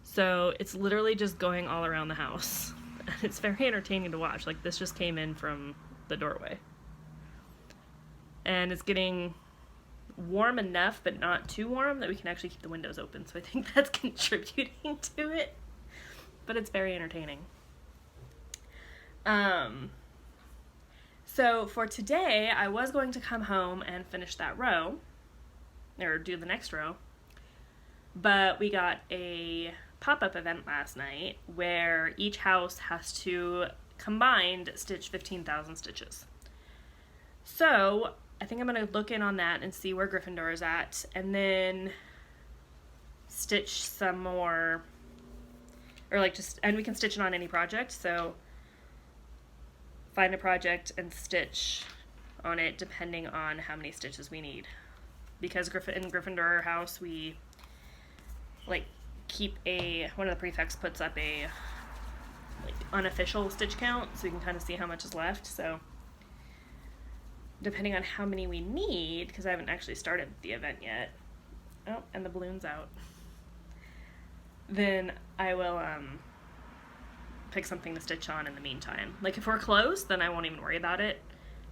[SPEAKER 1] So it's literally just going all around the house. It's very entertaining to watch. Like, this just came in from the doorway. And it's getting warm enough but not too warm that we can actually keep the windows open. So I think that's contributing to it. But it's very entertaining. So for today, I was going to come home and finish that row, or do the next row, but we got a pop-up event last night where each house has to combined stitch 15,000 stitches. So I think I'm going to look in on that and see where Gryffindor is at, and then stitch some more, or like just, and we can stitch it on any project, so find a project and stitch on it depending on how many stitches we need. Because in Gryffindor house, we like keep one of the prefects puts up a like unofficial stitch count, so we can kind of see how much is left. So depending on how many we need, because I haven't actually started the event yet. Oh, and the balloon's out. Then I will pick something to stitch on in the meantime. Like if we're close, then I won't even worry about it.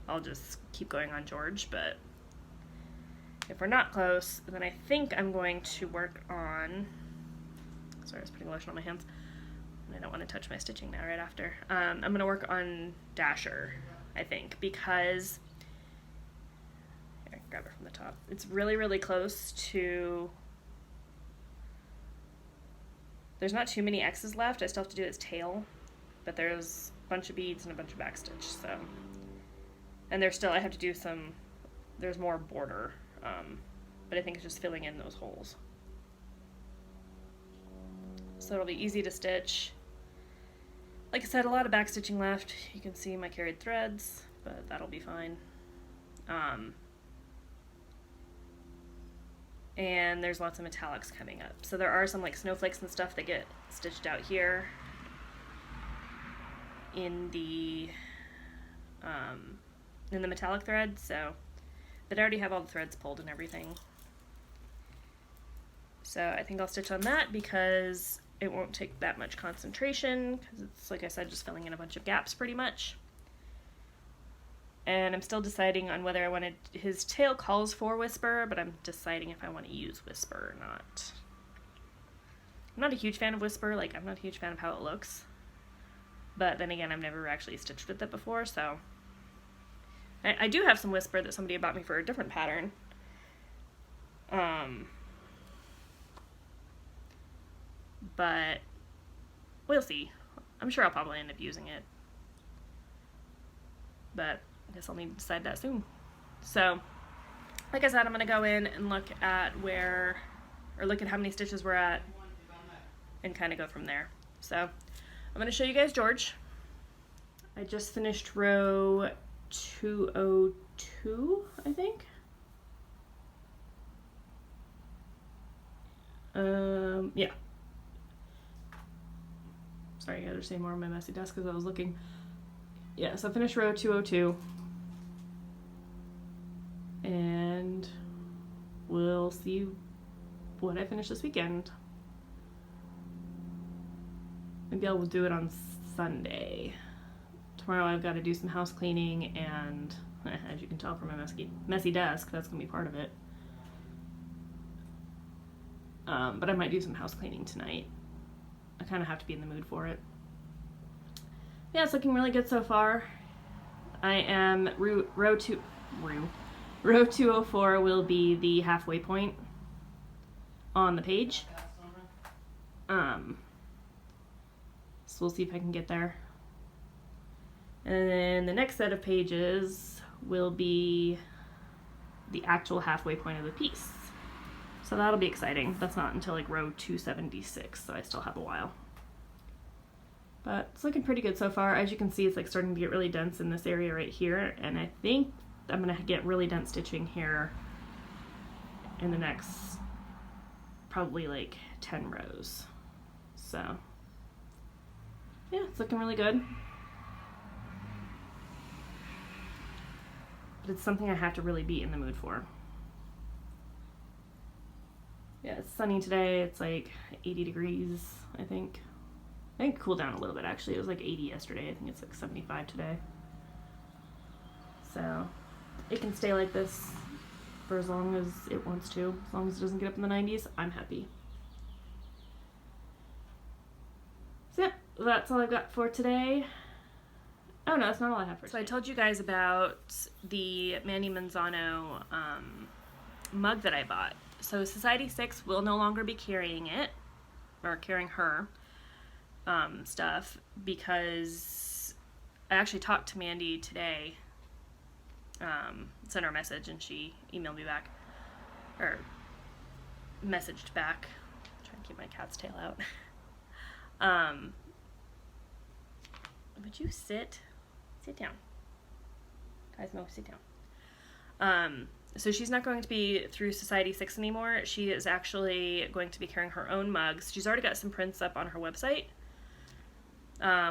[SPEAKER 1] I'll just keep going on George, but if we're not close, then I think I'm going to work on, sorry, I was putting lotion on my hands, and I don't want to touch my stitching now right after. I'm going to work on Dasher, I think, because, here, I can grab it from the top. It's really, really close to, there's not too many X's left. I still have to do its tail, but there's a bunch of beads and a bunch of backstitch, so. And there's still, I have to do some, there's more border, but I think it's just filling in those holes. So it'll be easy to stitch. Like I said, a lot of backstitching left. You can see my carried threads, but that'll be fine. And there's lots of metallics coming up. So there are some like snowflakes and stuff that get stitched out here in the metallic thread, so, but I already have all the threads pulled and everything. So I think I'll stitch on that because it won't take that much concentration, because it's, like I said, just filling in a bunch of gaps pretty much. And I'm still deciding on whether I wanted, his tail calls for Whisper, but I'm deciding if I want to use Whisper or not. I'm not a huge fan of Whisper, like I'm not a huge fan of how it looks. But then again, I've never actually stitched with it before, so. I do have some Whisper that somebody bought me for a different pattern. But we'll see. I'm sure I'll probably end up using it. But I guess I'll need to decide that soon. So, like I said, I'm going to go in and look at look at how many stitches we're at and kind of go from there. So, I'm going to show you guys George. I just finished row 202, I think. Yeah. Sorry, I gotta say more on my messy desk because I was looking. Yeah, so I finished row 202. And we'll see what I finish this weekend. Maybe I'll do it on Sunday. Tomorrow I've got to do some house cleaning, and as you can tell from my messy desk, that's going to be part of it. But I might do some house cleaning tonight. I kind of have to be in the mood for it. Yeah, it's looking really good so far. I am row 204 will be the halfway point on the page. So we'll see if I can get there. And then the next set of pages will be the actual halfway point of the piece. So that'll be exciting. That's not until like row 276, so I still have a while. But it's looking pretty good so far. As you can see, it's like starting to get really dense in this area right here, and I think I'm gonna get really dense stitching here in the next probably like 10 rows. So yeah, it's looking really good. But it's something I have to really be in the mood for. Yeah, it's sunny today. It's like 80 degrees, I think. I think it cooled down a little bit, actually. It was like 80 yesterday. I think it's like 75 today. So it can stay like this for as long as it wants to. As long as it doesn't get up in the 90s, I'm happy. So yeah, that's all I've got for today. Oh no, that's not all I have for today. So I told you guys about the Mandy Manzano mug that I bought. So Society 6 will no longer be carrying it, or carrying her stuff, because I actually talked to Mandy today, sent her a message, and she emailed me back, or messaged back. I'm trying to keep my cat's tail out. Would you sit down? Cosmo, sit down. So she's not going to be through Society 6 anymore. She is actually going to be carrying her own mugs. She's already got some prints up on her website,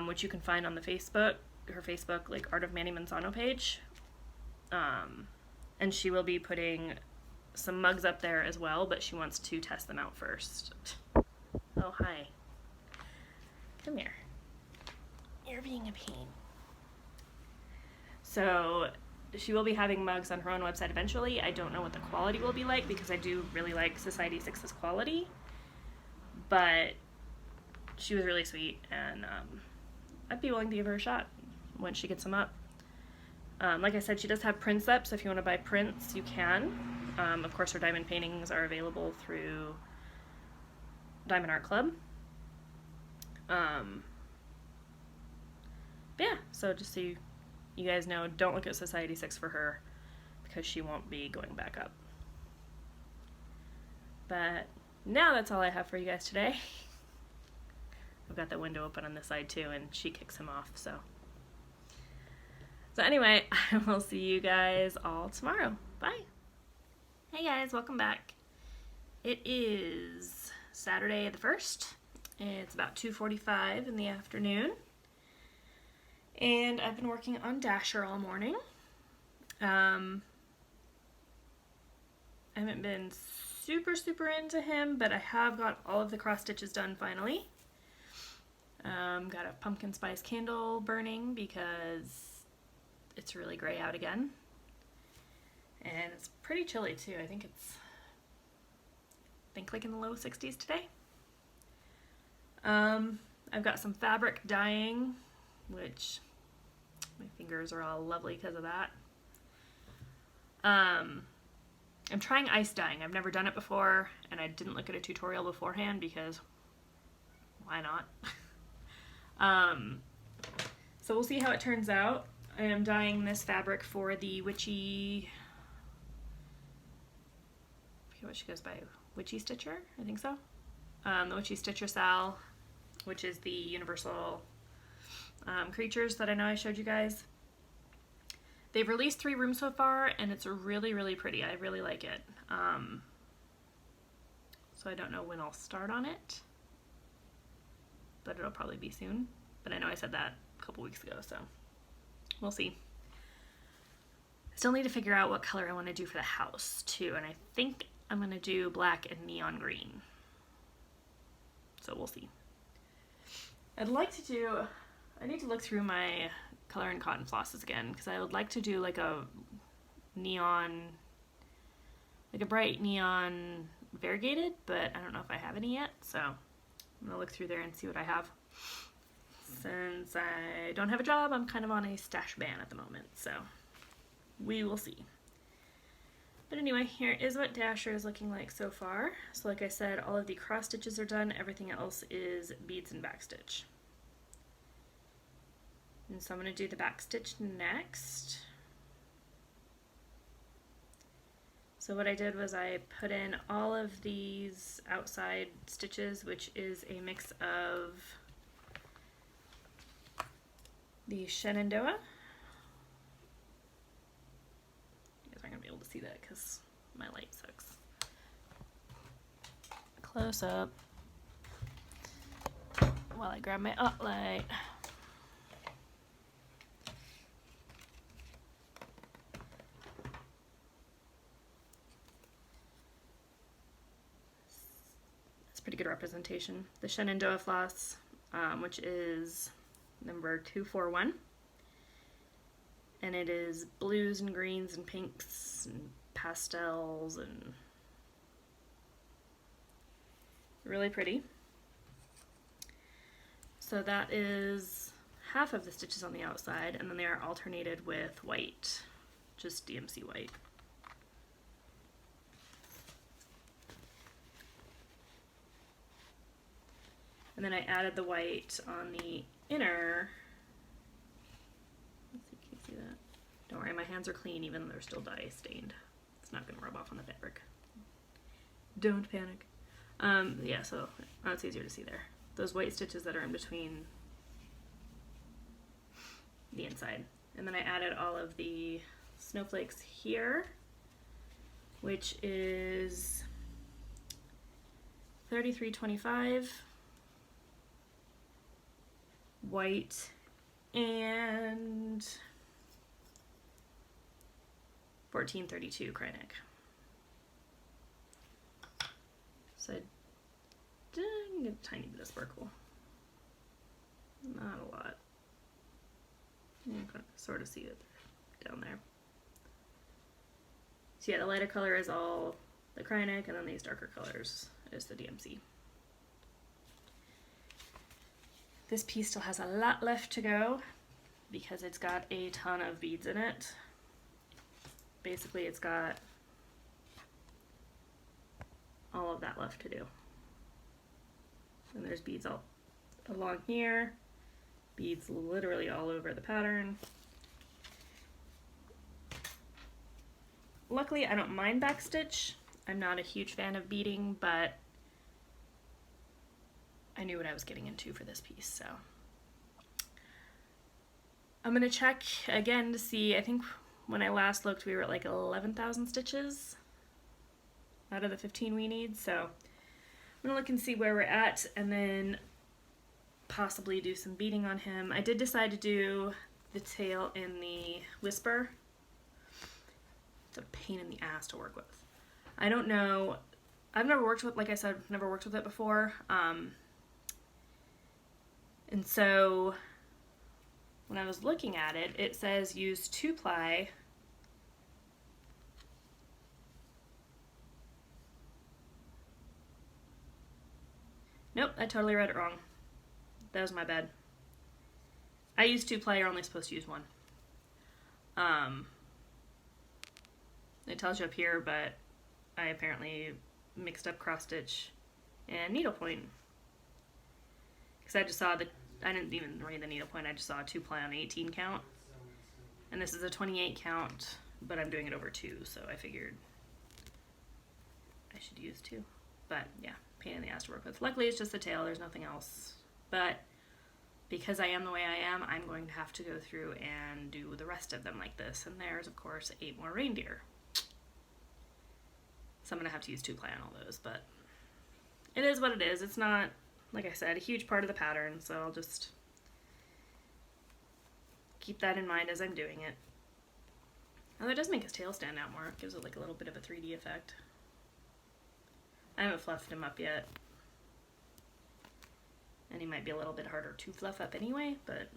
[SPEAKER 1] which you can find on the her Facebook, like, Art of Mandy Manzano page. And she will be putting some mugs up there as well, but she wants to test them out first. Oh, hi. Come here. You're being a pain. So she will be having mugs on her own website eventually. I don't know what the quality will be like, because I do really like Society 6's quality. But she was really sweet, and I'd be willing to give her a shot when she gets them up. Like I said, she does have prints up, so if you want to buy prints, you can. Of course, her diamond paintings are available through Diamond Art Club. Yeah, so just so you guys know, don't look at Society 6 for her, because she won't be going back up. But now that's all I have for you guys today. I've got the window open on this side too, and she kicks him off, so anyway, I will see you guys all tomorrow. Bye. Hey guys, welcome back. It is Saturday the 1st. It's about 2:45 in the afternoon. And I've been working on Dasher all morning. I haven't been super into him, but I have got all of the cross stitches done finally. Got a pumpkin spice candle burning because it's really gray out again. And it's pretty chilly too. I think like in the low 60s today. I've got some fabric dyeing, which my fingers are all lovely because of that. I'm trying ice dyeing. I've never done it before, and I didn't look at a tutorial beforehand because why not? So we'll see how it turns out. I am dyeing this fabric for the Witchy, I forget what she goes by, Witchy Stitcher? I think so. The Witchy Stitcher Sal, which is the universal creatures that I know I showed you guys. They've released 3 rooms so far, and it's really pretty. I really like it. So I don't know when I'll start on it, but it'll probably be soon. But I know I said that a couple weeks ago, so we'll see. I still need to figure out what color I want to do for the house too, and I think I'm going to do black and neon green. So we'll see. I'd like to do, I need to look through my color and cotton flosses again, because I would like to do like a neon, like a bright neon variegated, but I don't know if I have any yet, so I'm gonna look through there and see what I have. Since I don't have a job, I'm kind of on a stash ban at the moment, so we will see. But anyway, here is what Dasher is looking like so far. So like I said, all of the cross stitches are done, everything else is beads and backstitch. And so I'm going to do the backstitch next. So what I did was I put in all of these outside stitches, which is a mix of the Shenandoah. You guys aren't going to be able to see that because my light sucks. Close up while I grab my light. Pretty good representation. The Shenandoah floss, which is number 241, and it is blues and greens and pinks and pastels and really pretty. So that is half of the stitches on the outside, and then they are alternated with white, just DMC white. And then I added the white on the inner. Let's see, can you see that? Don't worry, my hands are clean even though they're still dye stained. It's not going to rub off on the fabric. Don't panic. Yeah, so it's easier to see there. Those white stitches that are in between the inside. And then I added all of the snowflakes here, which is 33.25 white and 14.32 Kreinik. So I did get a tiny bit of sparkle. Not a lot. You can sort of see it down there. So yeah, the lighter color is all the Kreinik, and then these darker colors is the DMC. This piece still has a lot left to go because it's got a ton of beads in it. Basically, it's got all of that left to do. And there's beads all along here, beads literally all over the pattern. Luckily, I don't mind backstitch. I'm not a huge fan of beading, but I knew what I was getting into for this piece, so. I'm gonna check again to see, I think when I last looked we were at like 11,000 stitches out of the 15 we need, so I'm gonna look and see where we're at and then possibly do some beading on him. I did decide to do the tail in the Whisper. It's a pain in the ass to work with. I don't know, I've never worked with, like I said, never worked with it before. And so when I was looking at it, it says use 2-ply. Nope, I totally read it wrong. That was my bad. I use 2-ply, you're only supposed to use 1. It tells you up here, but I apparently mixed up cross stitch and needlepoint. Because I just saw I didn't even read the needlepoint, I just saw a 2-ply on 18 count. And this is a 28 count, but I'm doing it over 2, so I figured I should use 2. But yeah, pain in the ass to work with. Luckily it's just the tail, there's nothing else. But because I am the way I am, I'm going to have to go through and do the rest of them like this. And there's, of course, 8 more reindeer. So I'm going to have to use 2-ply on all those, but it is what it is. It's not, like I said, a huge part of the pattern, so I'll just keep that in mind as I'm doing it. Although it does make his tail stand out more. It gives it like a little bit of a 3D effect. I haven't fluffed him up yet. And he might be a little bit harder to fluff up anyway, but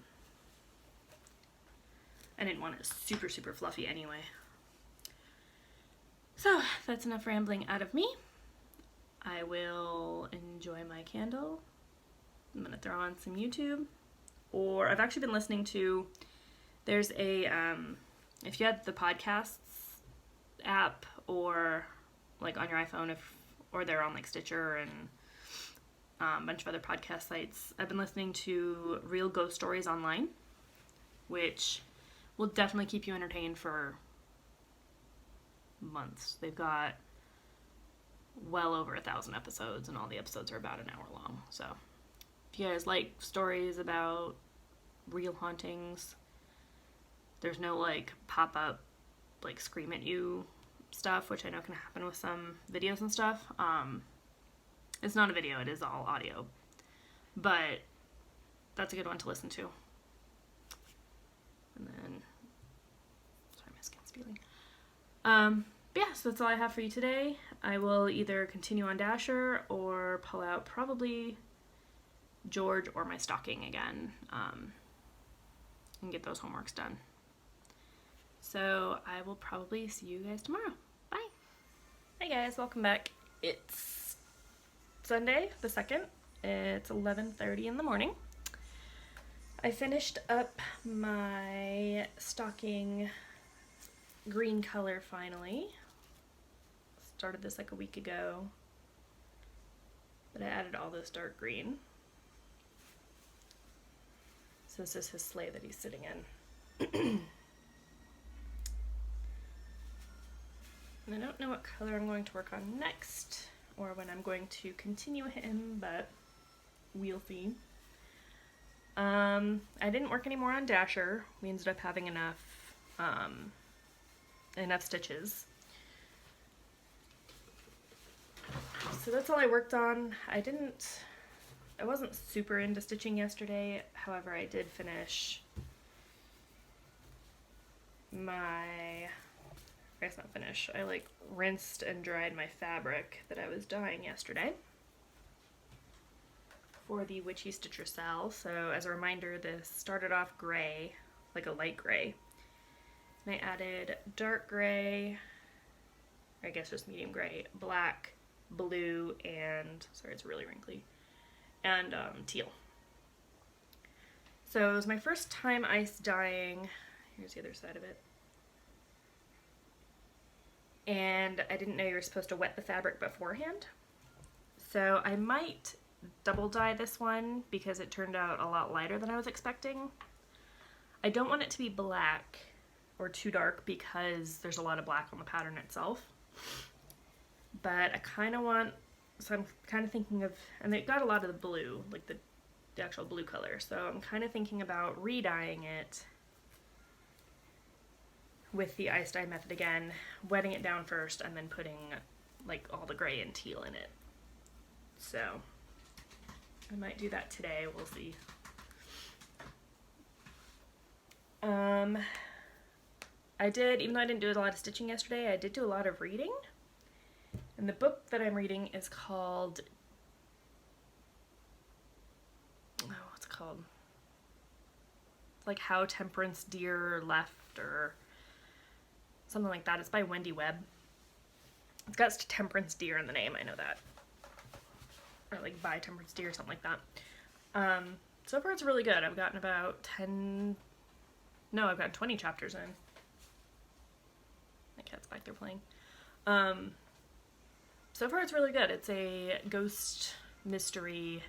[SPEAKER 1] I didn't want it super, super fluffy anyway. So that's enough rambling out of me. I will enjoy my candle. I'm gonna throw on some YouTube, or I've actually been listening to, there's a, if you had the podcasts app or like on your iPhone, or they're on like Stitcher and a bunch of other podcast sites, I've been listening to Real Ghost Stories Online, which will definitely keep you entertained for months. They've got well over 1,000 episodes, and all the episodes are about an hour long. So if you guys like stories about real hauntings, there's no like pop-up like scream at you stuff, which I know can happen with some videos and stuff. It's not a video, it is all audio, but that's a good one to listen to. And then, sorry, my skin's peeling. But yeah, so that's all I have for you today. I will either continue on Dasher or pull out probably George or my stocking again, and get those homeworks done. So I will probably see you guys tomorrow. Bye. guys, welcome back. It's Sunday the 2nd. It's 11:30 in the morning. I finished up my stocking green color finally. Started this like a week ago, but I added all this dark green. So this is his sleigh that he's sitting in. And I don't know what color I'm going to work on next, or when I'm going to continue him, but we'll see. I didn't work anymore on Dasher. We ended up having enough stitches. So that's all I worked on. I wasn't super into stitching yesterday. However, I did finish I guess not finish. I rinsed and dried my fabric that I was dyeing yesterday for the Witchy Stitcher Cell. So as a reminder, this started off gray, like a light gray. And I added dark gray, or I guess just medium gray, black, blue, and, sorry it's really wrinkly, and teal. So it was my first time ice dyeing. Here's the other side of it. And I didn't know you were supposed to wet the fabric beforehand. So I might double dye this one because it turned out a lot lighter than I was expecting. I don't want it to be black or too dark because there's a lot of black on the pattern itself. But I kind of want, so I'm kind of thinking of, and it got a lot of the blue, like the actual blue color. So I'm kind of thinking about re-dyeing it with the ice dye method again, wetting it down first, and then putting all the gray and teal in it. So I might do that today, we'll see. I did, even though I didn't do a lot of stitching yesterday, I did do a lot of reading. And the book that I'm reading is called, what's it called? It's like How Temperance Deer Left, or something like that. It's by Wendy Webb. It's got Temperance Deer in the name, I know that. Or like by Temperance Deer, something like that. So far it's really good. I've gotten about 20 chapters in. My cat's back there playing. So far it's really good. It's a ghost mystery.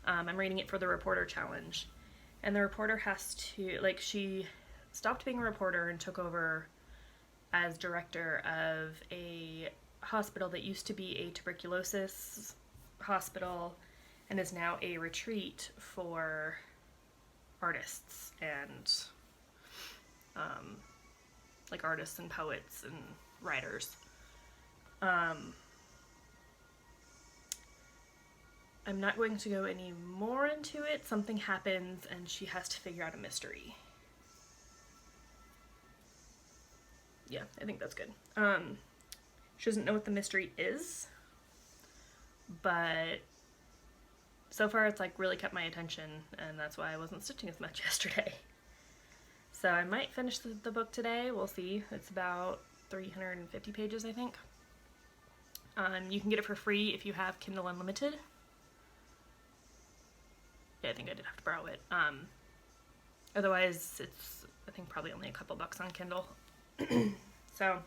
[SPEAKER 1] I'm reading it for the reporter challenge. And the reporter has to, she stopped being a reporter and took over as director of a hospital that used to be a tuberculosis hospital and is now a retreat for artists and artists and poets and writers. I'm not going to go any more into it. Something happens and she has to figure out a mystery. Yeah, I think that's good. She doesn't know what the mystery is, but so far it's really kept my attention, and that's why I wasn't stitching as much yesterday. So I might finish the book today, we'll see. It's about 350 pages, I think. You can get it for free if you have Kindle Unlimited. Yeah, I think I did have to borrow it. Otherwise, it's, I think, probably only a couple bucks on Kindle. So,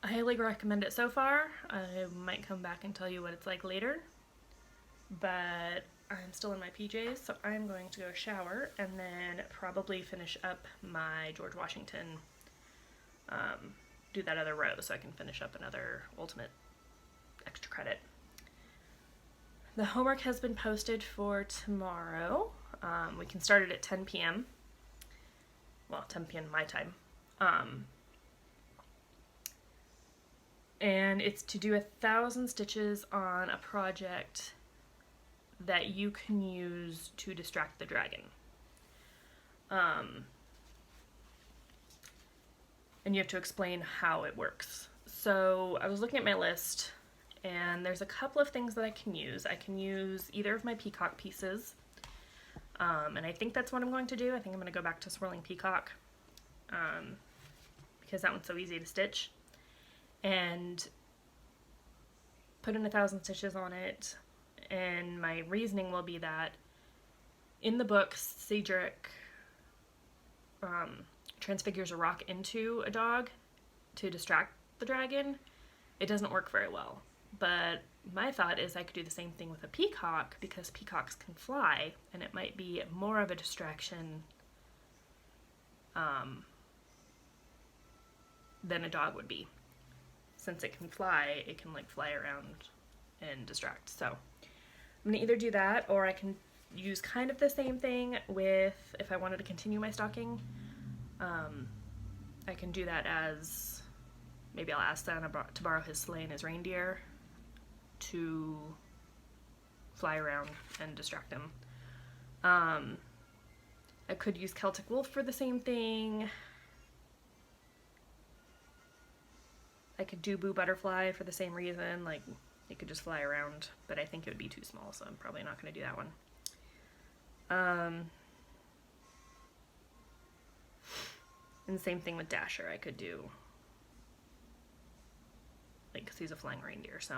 [SPEAKER 1] I highly recommend it so far. I might come back and tell you what it's like later, but I'm still in my PJs, so I'm going to go shower and then probably finish up my George Washington, do that other row so I can finish up another ultimate extra credit. The homework has been posted for tomorrow. We can start it at 10 p.m. Well, 10 p.m. my time. And it's to do 1,000 stitches on a project that you can use to distract the dragon. And you have to explain how it works. So I was looking at my list, and there's a couple of things that I can use. I can use either of my peacock pieces, and I think that's what I'm going to do. I think I'm going to go back to swirling peacock, because that one's so easy to stitch. and put in 1,000 stitches on it. And my reasoning will be that in the book, Cedric transfigures a rock into a dog to distract the dragon. It doesn't work very well. But my thought is I could do the same thing with a peacock, because peacocks can fly, and it might be more of a distraction than a dog would be. Since it can fly, it can like fly around and distract. So I'm gonna either do that, or I can use kind of the same thing with, if I wanted to continue my stocking, I can do that as, maybe I'll ask Santa to borrow his sleigh and his reindeer to fly around and distract him. I could use Celtic Wolf for the same thing. I could do Boo Butterfly for the same reason, like it could just fly around, but I think it would be too small, so I'm probably not going to do that one. And the same thing with Dasher, I could do, like, because he's a flying reindeer, so.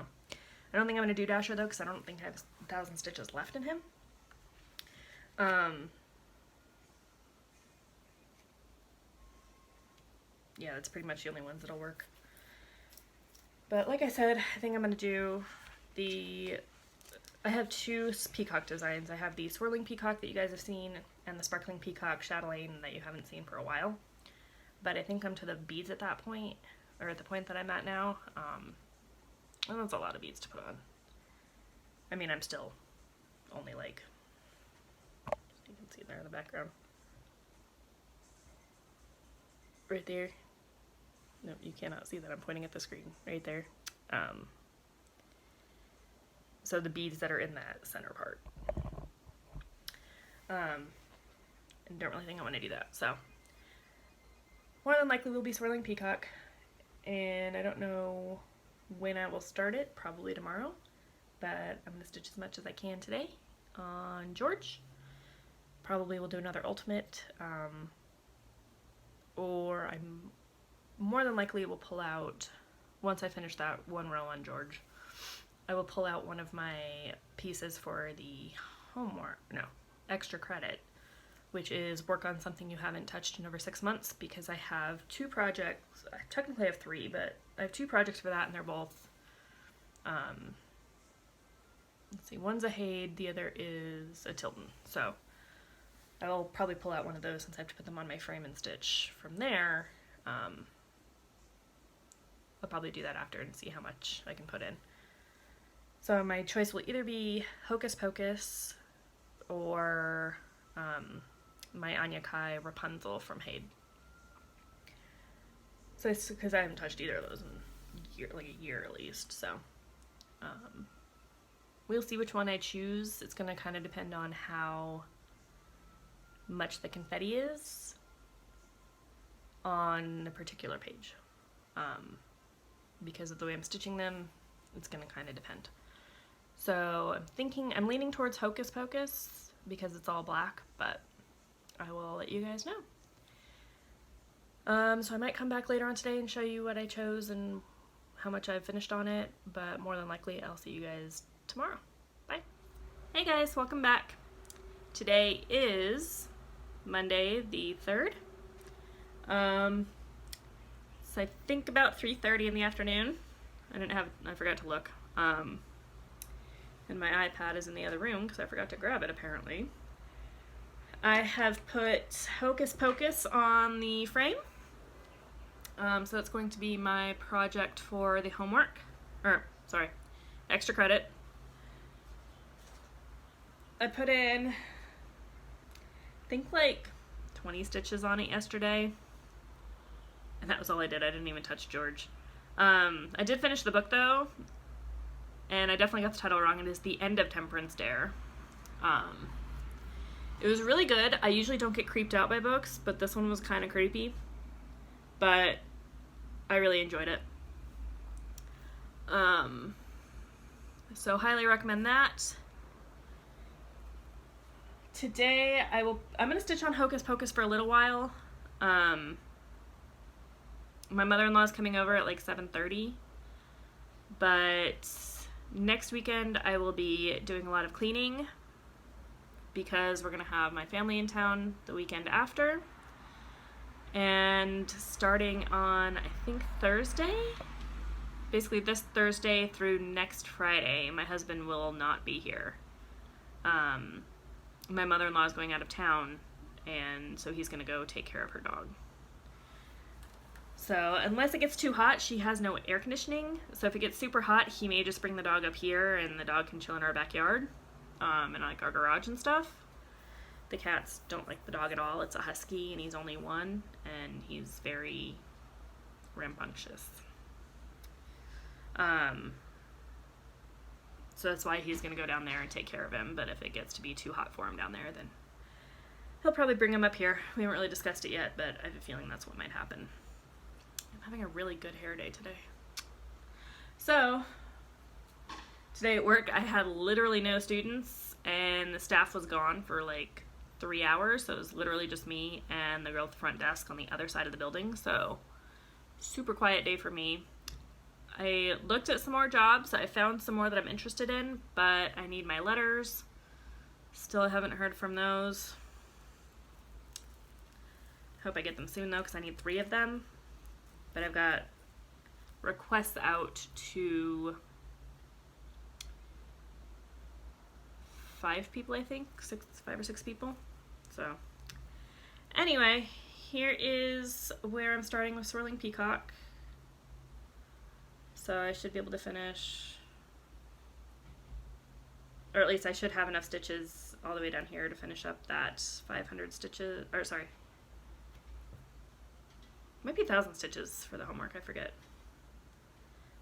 [SPEAKER 1] I don't think I'm going to do Dasher, though, because I don't think I have 1,000 stitches left in him. Yeah, that's pretty much the only ones that'll work. But like I said, I think I'm going to do I have two peacock designs. I have the swirling peacock that you guys have seen, and the sparkling peacock chatelaine that you haven't seen for a while. But I think I'm to the beads at that point, or at the point that I'm at now. And that's a lot of beads to put on. I mean, I'm still only like, you can see there in the background. Right there. No, you cannot see that. I'm pointing at the screen. Right there. So the beads that are in that center part. And don't really think I want to do that. So more than likely we'll be swirling peacock. And I don't know when I will start it. Probably tomorrow. But I'm going to stitch as much as I can today on George. Probably will do another ultimate. Or I'm more than likely will pull out, once I finish that one row on George, I will pull out one of my pieces for the homework, no, extra credit, which is work on something you haven't touched in over 6 months, because I have 2 projects, I technically have 3, but I have 2 projects for that, and they're both, let's see, one's a Haid, the other is a Tilton, so I'll probably pull out one of those since I have to put them on my frame and stitch from there. I'll probably do that after and see how much I can put in. So my choice will either be Hocus Pocus or my Anya Kai Rapunzel from Haid. So it's because I haven't touched either of those in a year at least. So we'll see which one I choose. It's going to kind of depend on how much the confetti is on a particular page. Because of the way I'm stitching them, it's going to kind of depend. So I'm leaning towards Hocus Pocus because it's all black, but I will let you guys know. So I might come back later on today and show you what I chose and how much I've finished on it, but more than likely I'll see you guys tomorrow. Bye. Hey guys, welcome back. Today is Monday the 3rd. So I think about 3:30 in the afternoon. I forgot to look. And my iPad is in the other room because I forgot to grab it apparently. I have put Hocus Pocus on the frame. So that's going to be my project for the homework. Extra credit. I put in, I think like 20 stitches on it yesterday. And that was all I did. I didn't even touch George. I did finish the book though, and I definitely got the title wrong. It is The End of Temperance Dare. It was really good. I usually don't get creeped out by books, but this one was kind of creepy. But I really enjoyed it. So highly recommend that. Today I'm going to stitch on Hocus Pocus for a little while. My mother-in-law is coming over at like 7:30, but next weekend I will be doing a lot of cleaning because we're going to have my family in town the weekend after. And starting on, I think, Thursday, basically this Thursday through next Friday, my husband will not be here. My mother-in-law is going out of town, and so he's going to go take care of her dog. So unless it gets too hot, she has no air conditioning. So if it gets super hot, he may just bring the dog up here and the dog can chill in our backyard, and like our garage and stuff. The cats don't like the dog at all. It's a husky and he's only 1 and he's very rambunctious. So that's why he's going to go down there and take care of him. But if it gets to be too hot for him down there, then he'll probably bring him up here. We haven't really discussed it yet, but I have a feeling that's what might happen. I'm having a really good hair day today. So, today at work I had literally no students and the staff was gone for like 3 hours. So it was literally just me and the girl at the front desk on the other side of the building. So, super quiet day for me. I looked at some more jobs. I found some more that I'm interested in, but I need my letters. Still haven't heard from those. Hope I get them soon though, because I need 3 of them. But I've got requests out to 5 people, I think. 5 or 6 people. So, anyway, here is where I'm starting with Swirling Peacock. So I should be able to finish, or at least I should have enough stitches all the way down here to finish up that 500 stitches, or sorry, might be 1,000 stitches for the homework, I forget.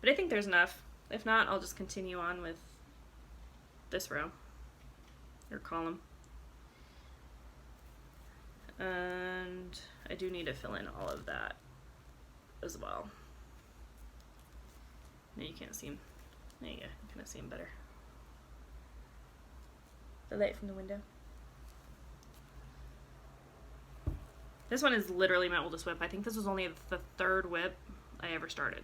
[SPEAKER 1] But I think there's enough. If not, I'll just continue on with this row, or column. And I do need to fill in all of that as well. No, you can't see him. There you go. You kind of see him better. The light from the window. This one is literally my oldest whip. I think this was only the 3rd whip I ever started.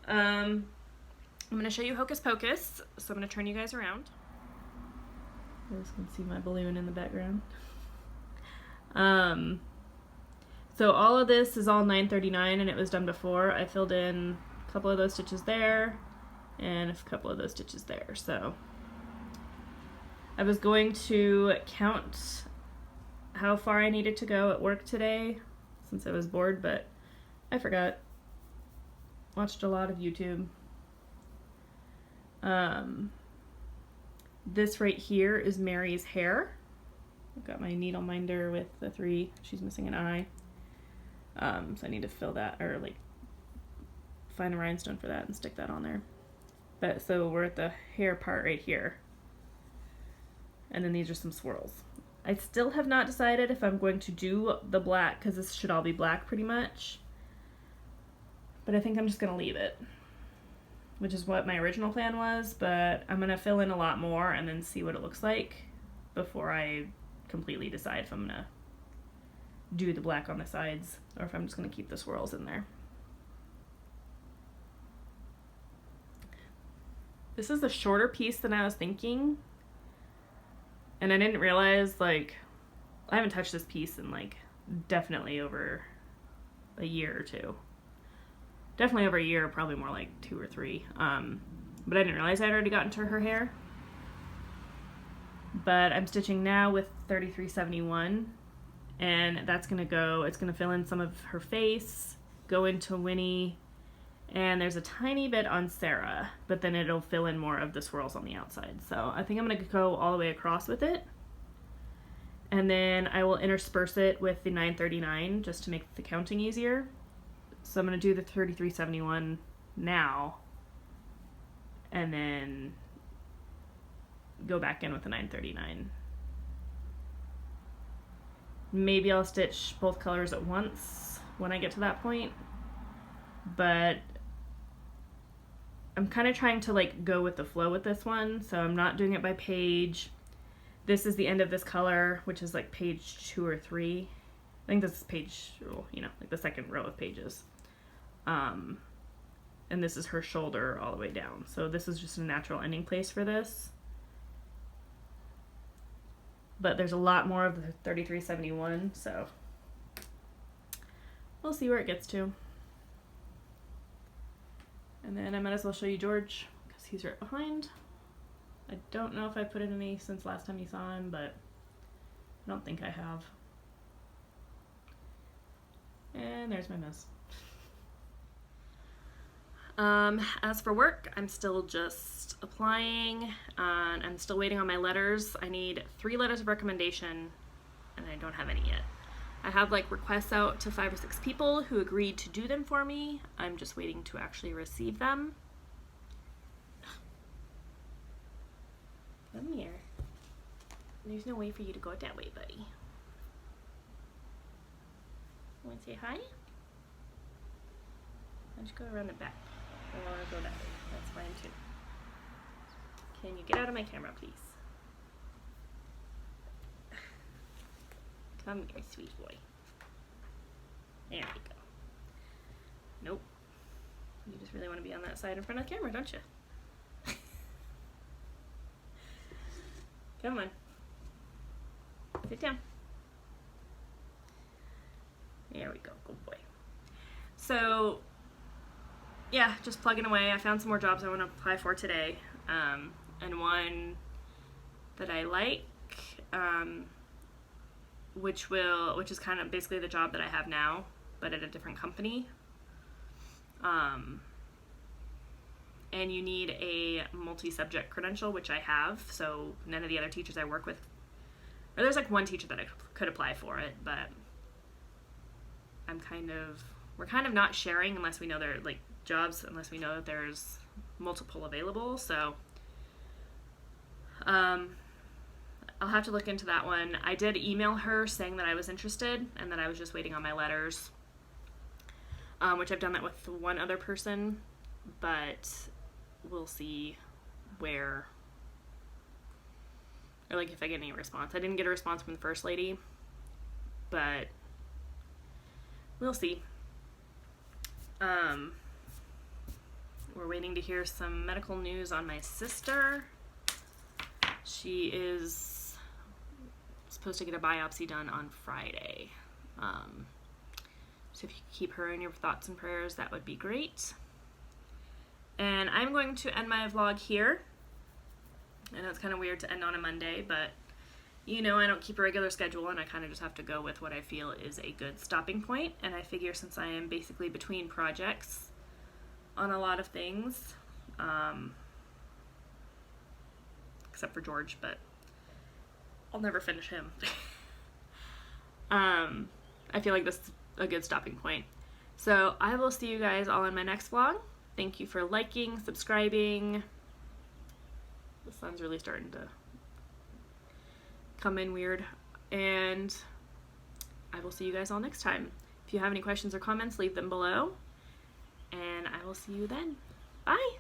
[SPEAKER 1] I'm going to show you Hocus Pocus, so I'm going to turn you guys around. You guys can see my balloon in the background. So all of this is all 939 and it was done before. I filled in a couple of those stitches there and a couple of those stitches there. So I was going to count how far I needed to go at work today since I was bored, but I forgot. Watched a lot of YouTube. This right here is Mary's hair. I've got my needle minder with the 3. She's missing an eye. So I need to fill that, or like find a rhinestone for that and stick that on there. But so we're at the hair part right here. And then these are some swirls. I still have not decided if I'm going to do the black, because this should all be black pretty much. But I think I'm just going to leave it, which is what my original plan was, but I'm going to fill in a lot more and then see what it looks like before I completely decide if I'm going to do the black on the sides or if I'm just going to keep the swirls in there. This is a shorter piece than I was thinking, and I didn't realize, like, I haven't touched this piece in like definitely over a year or 2. Definitely over a year, probably more like 2 or 3. But I didn't realize I'd already gotten to her hair. But I'm stitching now with 3371, and that's gonna go, it's gonna fill in some of her face, go into Winnie, and there's a tiny bit on Sarah, but then it'll fill in more of the swirls on the outside. So I think I'm gonna go all the way across with it, and then I will intersperse it with the 939 just to make the counting easier. So I'm gonna do the 3371 now, and then go back in with the 939. Maybe I'll stitch both colors at once when I get to that point, but I'm kind of trying to like go with the flow with this one, so I'm not doing it by page. This is the end of this color, which is like page 2 or 3, I think this is page, you know, like the second row of pages. And this is her shoulder all the way down. So this is just a natural ending place for this. But there's a lot more of the 3371, so we'll see where it gets to. And then I might as well show you George, because he's right behind. I don't know if I put in any since last time you saw him, but I don't think I have. And there's my mess. As for work, I'm still just applying, and I'm still waiting on my letters. I need 3 letters of recommendation, and I don't have any yet. I have like requests out to 5 or 6 people who agreed to do them for me. I'm just waiting to actually receive them. Come here. There's no way for you to go that way, buddy. Want to say hi? Why don't you go around the back? I want to go that way. That's fine too. Can you get out of my camera, please? Come here, sweet boy. There we go. Nope. You just really want to be on that side in front of the camera, don't you? Come on. Sit down. There we go. Good boy. So, yeah, just plugging away. I found some more jobs I want to apply for today. And one that I like, which is kind of basically the job that I have now, but at a different company. And you need a multi-subject credential, which I have, so none of the other teachers I work with, or there's like one teacher that I could apply for it, but we're kind of not sharing unless we know they're like jobs, unless we know that there's multiple available, so I'll have to look into that one. I did email her saying that I was interested and that I was just waiting on my letters, which I've done that with one other person, but we'll see where, or like if I get any response. I didn't get a response from the first lady, but we'll see. We're waiting to hear some medical news on my sister. She is supposed to get a biopsy done on Friday. So if you keep her in your thoughts and prayers, that would be great. And I'm going to end my vlog here. I know it's kind of weird to end on a Monday, but you know, I don't keep a regular schedule and I kind of just have to go with what I feel is a good stopping point. And I figure since I am basically between projects on a lot of things, except for George, but I'll never finish him. I feel like this is a good stopping point. So I will see you guys all in my next vlog. Thank you for liking, subscribing. The sun's really starting to come in weird. And I will see you guys all next time. If you have any questions or comments, leave them below. And I will see you then. Bye!